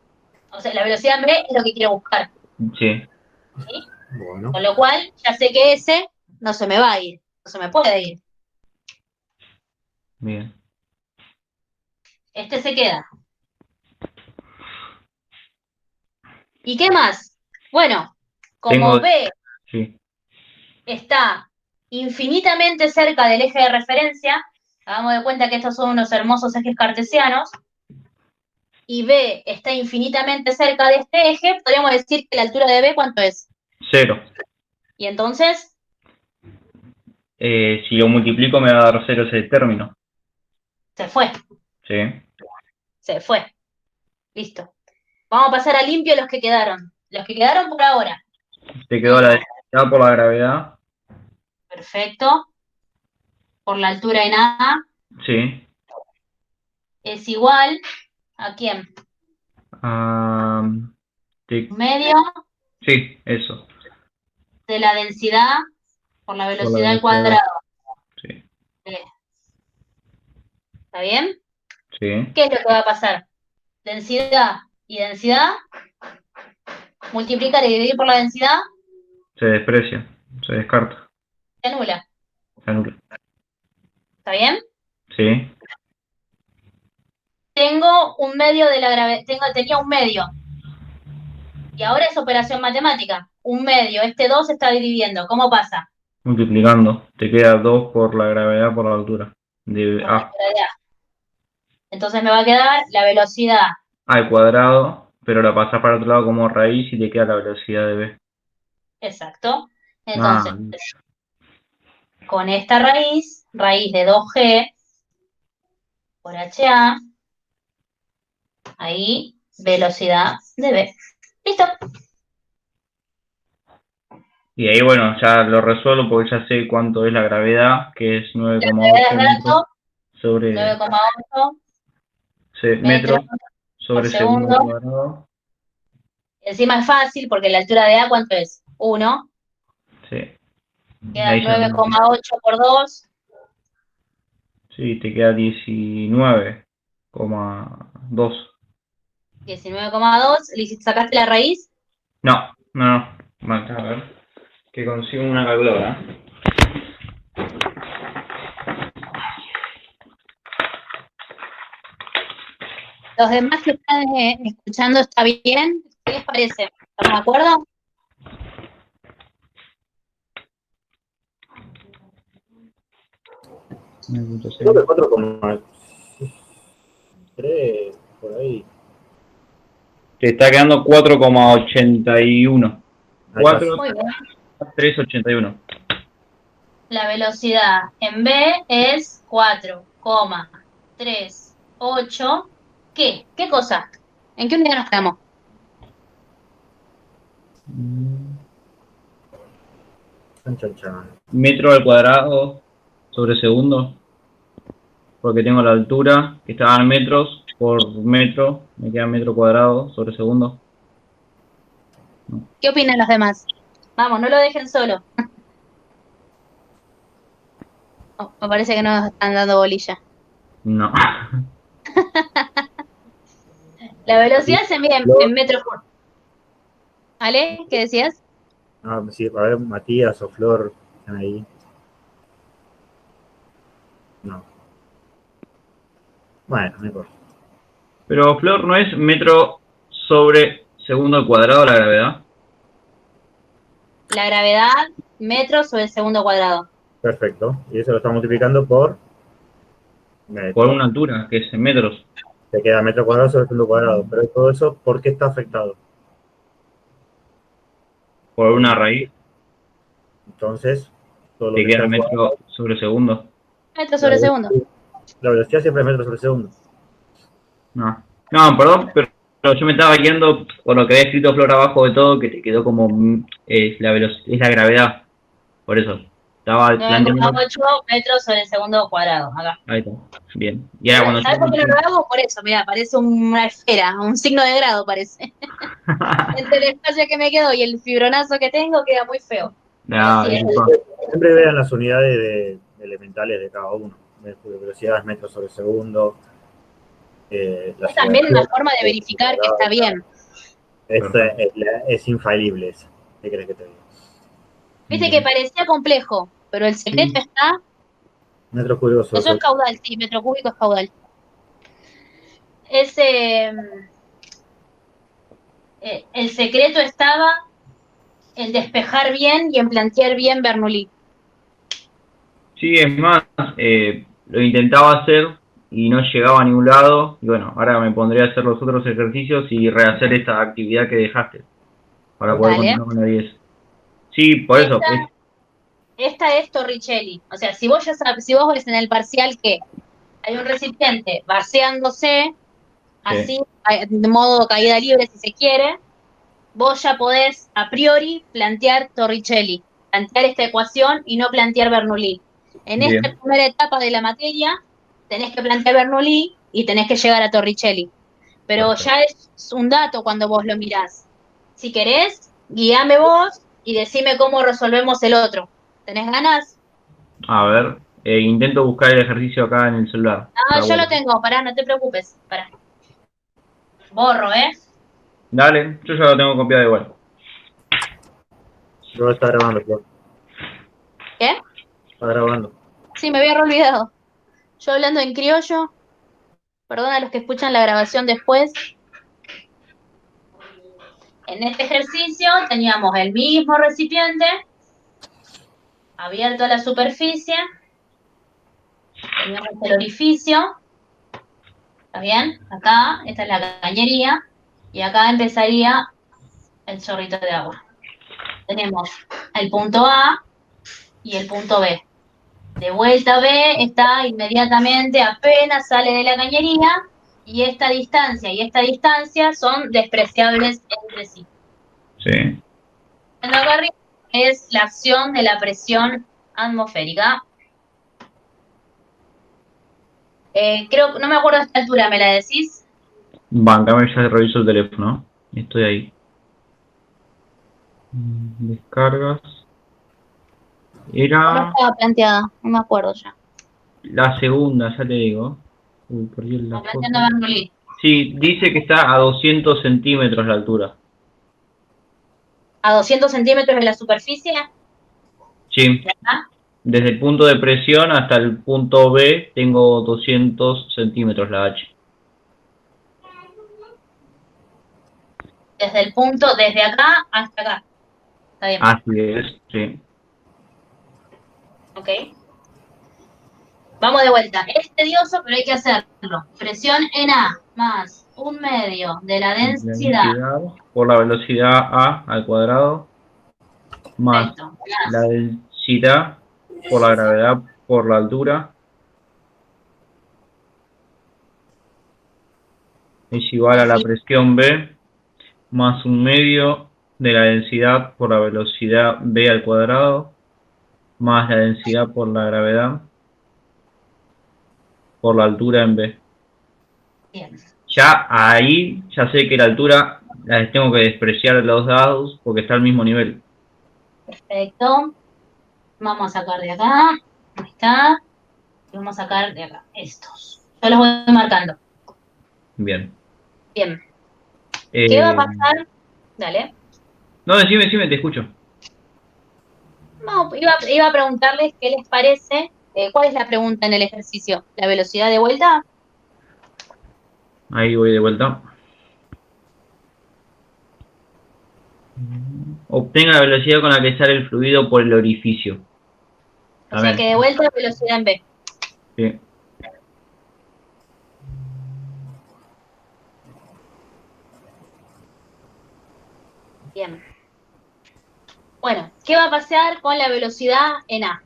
O sea, la velocidad en B es lo que quiero buscar. Sí, ¿Sí? Bueno, Con lo cual, ya sé que ese no se me va a ir, no se me puede ir. bien. Este se queda. ¿Y qué más? Bueno, como Tengo... B Sí, está infinitamente cerca del eje de referencia, hagamos de cuenta que estos son unos hermosos ejes cartesianos, y B está infinitamente cerca de este eje, podríamos decir que la altura de B, ¿cuánto es? 0. Y entonces, Si lo multiplico me va a dar 0 ese término. se fue, Sí. se fue. Listo. Vamos a pasar a limpio los que quedaron. Los que quedaron por ahora. Te quedó la densidad por la gravedad. Perfecto. Por la altura en A Sí. es igual a ¿quién? Ah, sí, Medio sí, eso. de la densidad por la Por la velocidad al velocidad. cuadrado. Sí. ¿Está bien? Sí. ¿Qué es lo que va a pasar? Densidad y densidad multiplicar y dividir por la densidad, Se desprecia, se descarta, se anula. se anula. ¿Está bien? Sí, Tengo un medio de la gravedad, tenía un medio. Y ahora es operación matemática. Un medio, este 2 se está dividiendo. ¿Cómo pasa? multiplicando. Te queda 2 por la gravedad por la altura. De Por la A altura de A. Entonces me va a quedar la velocidad. al cuadrado, pero la pasas para otro lado como raíz y te queda la velocidad de B. Exacto. Ah, Entonces, con esta raíz de 2G por HA, ahí, velocidad de B. Listo. y ahí bueno, ya lo resuelvo porque ya sé cuánto es la gravedad, que es La gravedad 9,8 es metros grato, sobre 9,8 metros metros por sobre segundo segundo. cuadrado. Encima es fácil porque la altura de A, ¿cuánto es? 1. Sí, Queda ahí ya 9,8 por 2. sí, te queda 19,2. 19,2. ¿Sacaste la raíz? No, no, no. Vamos a ver. Que consigo una calculadora. ¿Los demás que están escuchando está bien? ¿Qué les parece? ¿Están de acuerdo? Creo que 4,3 por ahí. Te está quedando 4,81. Ahí está. Muy bien. 4,381. La velocidad en B es 4,38. ¿Qué? ¿Qué cosa? ¿En qué unidad nos quedamos? Chan, chan, chan. Metro al cuadrado sobre segundo. Porque tengo la altura, que estaba en metros por metro. Me queda metro cuadrado sobre segundo. ¿Qué opinan los demás? Vamos, no lo dejen solo. Oh, me parece que no nos están dando bolilla. No. La velocidad se mide en metros por... ¿Vale? ¿Qué decías? Ah, sí, a ver, Matías o Flor están ahí. No. Bueno, no importa. Pero Flor, ¿no es metro sobre segundo al cuadrado la gravedad? La gravedad, metros sobre el segundo cuadrado. Perfecto. Y eso lo está multiplicando por metro. Por una altura, que es en metros. Te queda metro cuadrado sobre segundo cuadrado. Pero todo eso, ¿por qué está afectado? Por una raíz, Entonces, todo lo te que queda está metro sobre segundo. Metros sobre segundo. la velocidad siempre es metro sobre segundo. No, no, perdón, pero yo me estaba guiando por lo que había escrito Flor abajo de todo, que te quedó como es la gravedad. Por eso. Estaba planteando. 9,8 metros sobre el segundo cuadrado. Acá. Ahí está. Bien. Y ahora cuando ¿Sabes por qué no lo hago? Por eso, mira, parece una esfera, un signo de grado parece. Entre el espacio que me quedo y el fibronazo que tengo queda muy feo. No, Así es. Siempre vean las unidades de elementales de cada uno. Velocidad es metros sobre segundo. Es también una forma de verificar que está bien. Es infalible eso. ¿Qué crees que te diga? Viste que parecía complejo, pero el secreto está... Metros cúbicos sobre Eso es caudal, sí, metro cúbico es caudal. El secreto estaba en despejar bien y en plantear bien Bernoulli. Sí, es más, lo intentaba hacer y no llegaba a ningún lado. Y bueno, ahora me pondré a hacer los otros ejercicios y rehacer esta actividad que dejaste para poder Dale. continuar con la 10. Sí, por eso. Esta es Torricelli. O sea, si vos ves en el parcial que hay un recipiente vaciándose, así, de modo caída libre si se quiere, vos ya podés a priori plantear Torricelli, plantear esta ecuación y no plantear Bernoulli. En Bien. esta primera etapa de la materia tenés que plantear Bernoulli y tenés que llegar a Torricelli. Pero Perfecto. ya es un dato cuando vos lo mirás. Si querés, guíame vos y decime cómo resolvemos el otro. ¿Tenés ganas? A ver, intento buscar el ejercicio acá en el celular. Ah, yo lo tengo, pará, no te preocupes, pará. Borro, Dale, yo ya lo tengo copiado igual. Lo está grabando, Flor. ¿Qué? Está grabando. Sí, me había olvidado. Yo hablando en criollo, perdón a los que escuchan la grabación después. En este ejercicio teníamos el mismo recipiente abierto a la superficie, teníamos el orificio, ¿está bien? Acá, esta es la cañería, y acá empezaría el chorrito de agua. Tenemos el punto A y el punto B. De vuelta B está inmediatamente, apenas sale de la cañería, y esta distancia son despreciables entre sí. Sí. Acá arriba es la acción de la presión atmosférica. Creo, no me acuerdo a esta altura, ¿me la decís? Bancame, ya reviso el teléfono. Estoy ahí. Descargas. ¿Cómo Era estaba planteada? No me acuerdo ya. la segunda, ya te digo. Uy, perdí la Estaba foto. planteando Bernoulli. Sí, dice que está a 200 centímetros la altura. ¿A 200 centímetros de la superficie? Sí. ¿Verdad? Desde el punto de presión hasta el punto B tengo 200 centímetros la H. Desde acá hasta acá. Está bien. Así es, sí. Ok. Vamos de vuelta. Es tedioso, pero hay que hacerlo. Presión en A más 1/2 de la La densidad. densidad por la velocidad A al cuadrado más Perfecto. la densidad por la gravedad por la altura es igual a la presión B más 1/2 de la densidad por la velocidad B al cuadrado más la densidad por la gravedad por la altura en B. Bien. Ya ahí ya sé que la altura la tengo que despreciar de los dados porque está al mismo nivel. Perfecto. Vamos a sacar de acá. Ahí está. Y vamos a sacar de acá. Estos. Yo los voy marcando. Bien. Bien. ¿Qué va a pasar? Dale. No, decime, te escucho. No, iba a preguntarles qué les parece. ¿Cuál es la pregunta en el ejercicio? ¿La velocidad de vuelta? Ahí voy de vuelta. Obtenga la velocidad con la que sale el fluido por el orificio. O sea que de vuelta velocidad en B. Sí. Bien. Bueno, ¿qué va a pasar con la velocidad en A?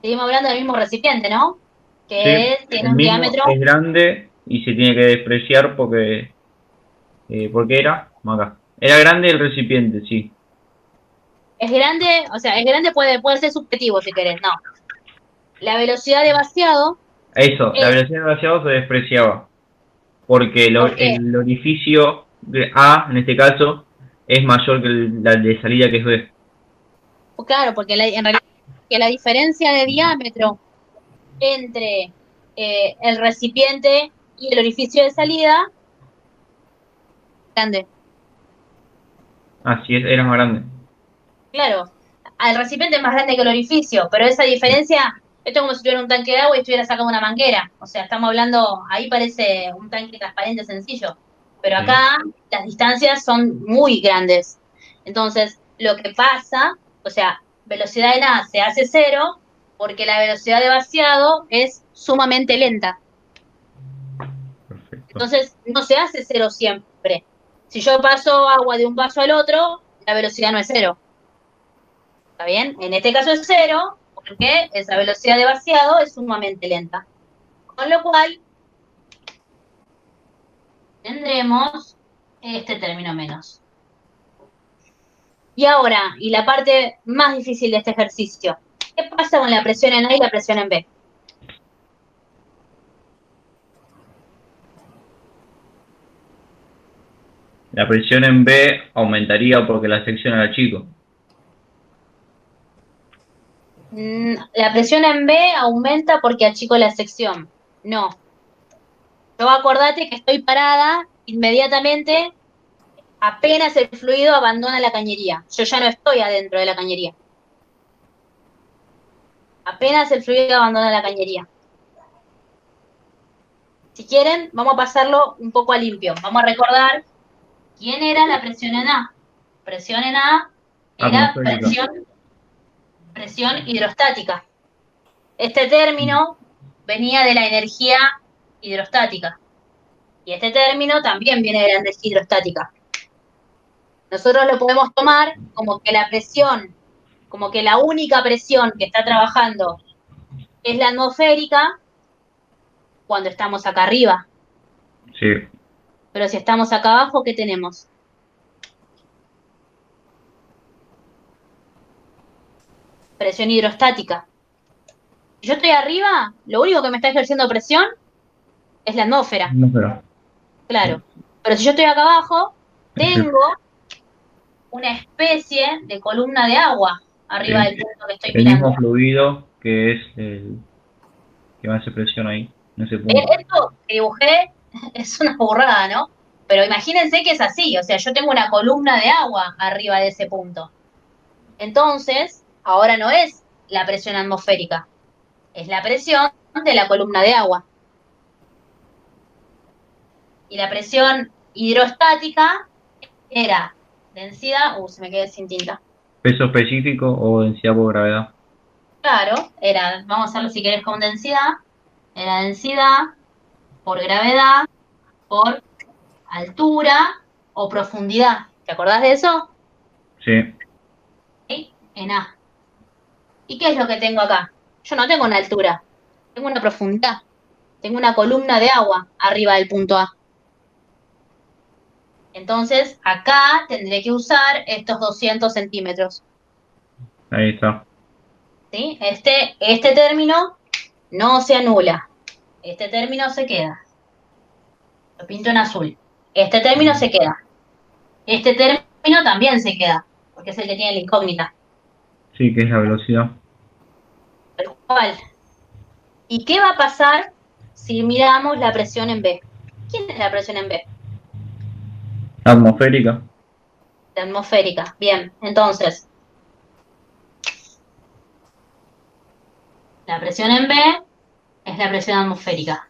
Seguimos hablando del mismo recipiente, ¿no? Que Sí, tiene el un mismo diámetro. es grande y se tiene que despreciar porque era acá. Era grande el recipiente, sí. Es grande, o sea, es grande, puede ser subjetivo si querés, no. La velocidad de vaciado Eso, la es, velocidad de vaciado se despreciaba porque ¿por qué? el orificio de A, en este caso, es mayor que la de salida que es B. Claro, porque en realidad que la diferencia de diámetro entre el recipiente y el orificio de salida es grande. Así es, era más grande. Claro, el recipiente es más grande que el orificio, pero esa diferencia, esto es como si tuviera un tanque de agua y estuviera sacando una manguera. O sea, estamos hablando, ahí parece un tanque transparente sencillo, pero Sí. acá las distancias son muy grandes. Entonces, lo que pasa, o sea, velocidad en A se hace 0 porque la velocidad de vaciado es sumamente lenta. Perfecto. Entonces, no se hace 0 siempre. Si yo paso agua de un vaso al otro, la velocidad no es 0. ¿Está bien? En este caso es 0 porque esa velocidad de vaciado es sumamente lenta. Con lo cual, tendremos este término menos. Y ahora, y la parte más difícil de este ejercicio, ¿qué pasa con la presión en A y la presión en B? La presión en B aumentaría porque la sección era chico. La presión en B aumenta porque achico la sección. No. Yo acordate que estoy parada inmediatamente, apenas el fluido abandona la cañería. Yo ya no estoy adentro de la cañería. Apenas el fluido abandona la cañería. Si quieren, vamos a pasarlo un poco a limpio. Vamos a recordar quién era la presión en A. Presión en A era Atmosférica. presión hidrostática. Este término venía de la energía hidrostática. Y este término también viene de la energía hidrostática. Nosotros lo podemos tomar como que la presión, como que la única presión que está trabajando es la atmosférica cuando estamos acá arriba. Sí. Pero si estamos acá abajo, ¿qué tenemos? Presión hidrostática. Si yo estoy arriba, lo único que me está ejerciendo presión es la atmósfera. Atmósfera. Claro. Pero si yo estoy acá abajo, tengo una especie de columna de agua arriba del punto que estoy El mirando. mismo fluido que es el que va a hacer presión ahí, en ese punto. Esto que dibujé es una burrada, ¿no? Pero imagínense que es así, o sea, yo tengo una columna de agua arriba de ese punto. Entonces, ahora no es la presión atmosférica, es la presión de la columna de agua. Y la presión hidrostática era densidad, se me quedé sin tinta. Peso específico o densidad por gravedad. Claro, era, vamos a hacerlo si querés con densidad, era densidad por gravedad, por altura o profundidad. ¿Te acordás de eso? Sí. ¿Sí? En A. ¿Y qué es lo que tengo acá? Yo no tengo una altura, tengo una profundidad, tengo una columna de agua arriba del punto A. Entonces, acá tendré que usar estos 200 centímetros. Ahí está. ¿Sí? Este término no se anula. Este término se queda. Lo pinto en azul. Este término se queda. Este término también se queda, porque es el que tiene la incógnita. Sí, que es la velocidad. Tal cual. ¿Y qué va a pasar si miramos la presión en B? ¿Quién es la presión en B? Atmosférica. La atmosférica. Bien, entonces, la presión en B es la presión atmosférica.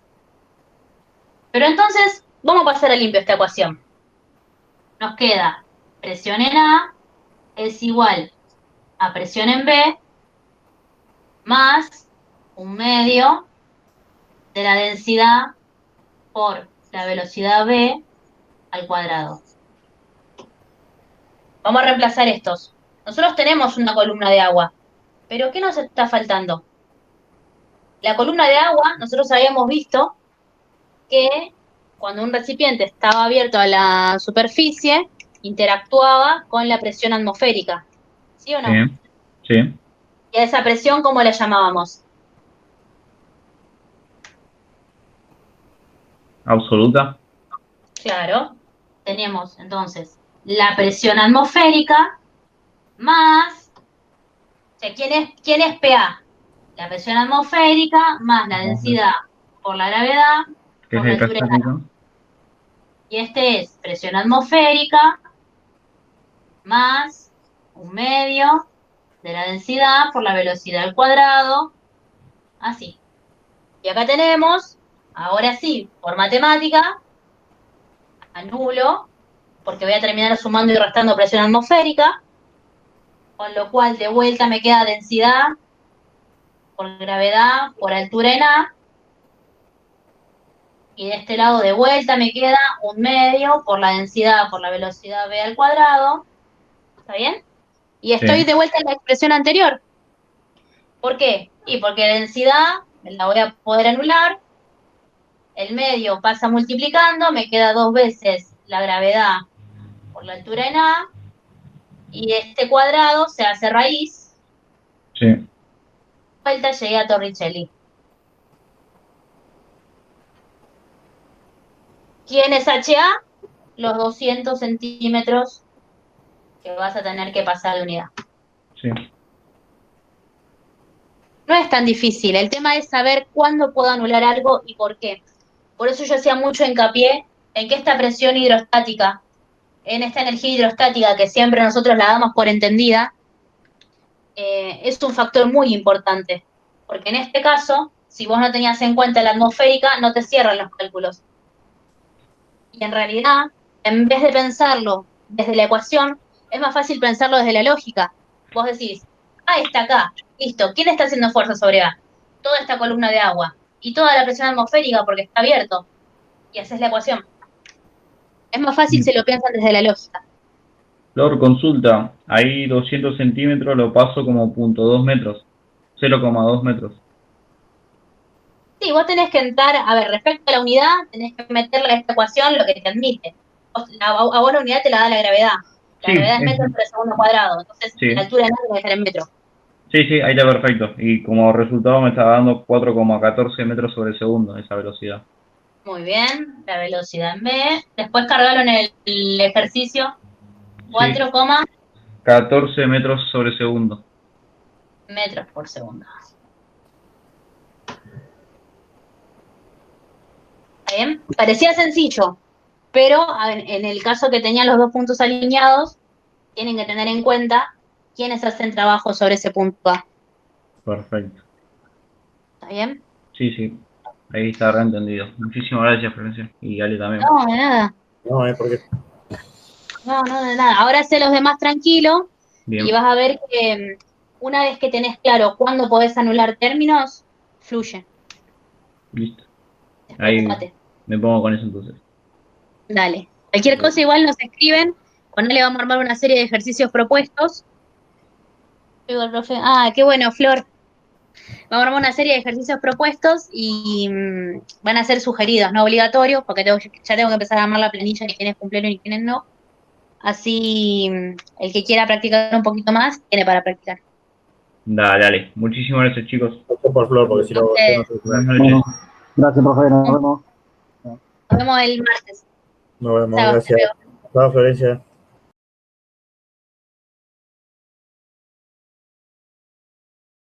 Pero entonces, vamos a pasar a limpio esta ecuación. Nos queda presión en A es igual a presión en B más 1/2 de la densidad por la velocidad V al cuadrado. Vamos a reemplazar estos. Nosotros tenemos una columna de agua, pero ¿qué nos está faltando? La columna de agua, nosotros habíamos visto que cuando un recipiente estaba abierto a la superficie, interactuaba con la presión atmosférica. ¿Sí o no? Sí. Sí. ¿Y a esa presión cómo la llamábamos? Absoluta. Claro. Tenemos entonces la presión atmosférica más, o sea, ¿quién es PA? La presión atmosférica más la densidad por la gravedad Que es por la el altura de estática. Y este es presión atmosférica más 1/2 de la densidad por la velocidad al cuadrado, así. Y acá tenemos, ahora sí, por matemática, anulo, porque voy a terminar sumando y restando presión atmosférica, con lo cual de vuelta me queda densidad por gravedad por altura en A, y de este lado de vuelta me queda 1/2 por la densidad por la velocidad V al cuadrado, ¿está bien? Y estoy Sí. de vuelta en la expresión anterior. ¿Por qué? Y porque densidad la voy a poder anular, el medio pasa multiplicando, me queda 2 veces la gravedad por la altura en A, y este cuadrado se hace raíz, Sí. vuelta llegué a Torricelli. ¿Quién es HA? Los 200 centímetros que vas a tener que pasar de unidad. Sí. No es tan difícil, el tema es saber cuándo puedo anular algo y por qué. Por eso yo hacía mucho hincapié en que esta presión hidrostática, en esta energía hidrostática que siempre nosotros la damos por entendida, es un factor muy importante. Porque en este caso, si vos no tenías en cuenta la atmosférica, no te cierran los cálculos. Y en realidad, en vez de pensarlo desde la ecuación, es más fácil pensarlo desde la lógica. Vos decís, A está acá, listo, ¿quién está haciendo fuerza sobre A? Toda esta columna de agua. Y toda la presión atmosférica porque está abierto. Y haces la ecuación. Es más fácil si lo piensan desde la lógica. Flor, consulta. Ahí 200 centímetros lo paso como 0.2 metros. 0,2 metros. Sí, vos tenés que entrar, a ver, respecto a la unidad, tenés que meterle a esta ecuación lo que te admite. A vos la unidad te la da la gravedad. La Sí, gravedad es metros por segundo cuadrado. Entonces, sí. la altura de nada tiene que estar en metro. Sí, sí, ahí está perfecto. Y como resultado me está dando 4,14 metros sobre segundo esa velocidad. Muy bien, la velocidad en B. Después cargalo en el ejercicio. 4, Sí, 14 metros sobre segundo. metros por segundo. ¿Está bien? Parecía sencillo, pero en el caso que tenían los dos puntos alineados, tienen que tener en cuenta quiénes hacen trabajo sobre ese punto A. Perfecto. ¿Está bien? Sí, sí. Ahí está reentendido. Muchísimas gracias, Florencia. Y Ale también. No, de nada. No, porque No, de nada. Ahora hacé los demás tranquilo Bien, y vas a ver que una vez que tenés claro cuándo podés anular términos, fluye. listo. Ahí Despreocúpate. me pongo con eso entonces. Dale. Cualquier cosa igual nos escriben. Con él le vamos a armar una serie de ejercicios propuestos. Digo, el profe, qué bueno, Flor. Vamos a armar una serie de ejercicios propuestos y van a ser sugeridos, no obligatorios, porque ya tengo que empezar a armar la planilla de quiénes cumplieron y quiénes no. Así el que quiera practicar un poquito más, tiene para practicar. Dale, dale. Muchísimas gracias, chicos. por Flor, porque si no, Entonces, yo no sé. Buenas noches. Gracias, profe. Nos vemos. nos vemos el martes. Nos vemos, Chao, hasta gracias. luego. Chao, Florencia.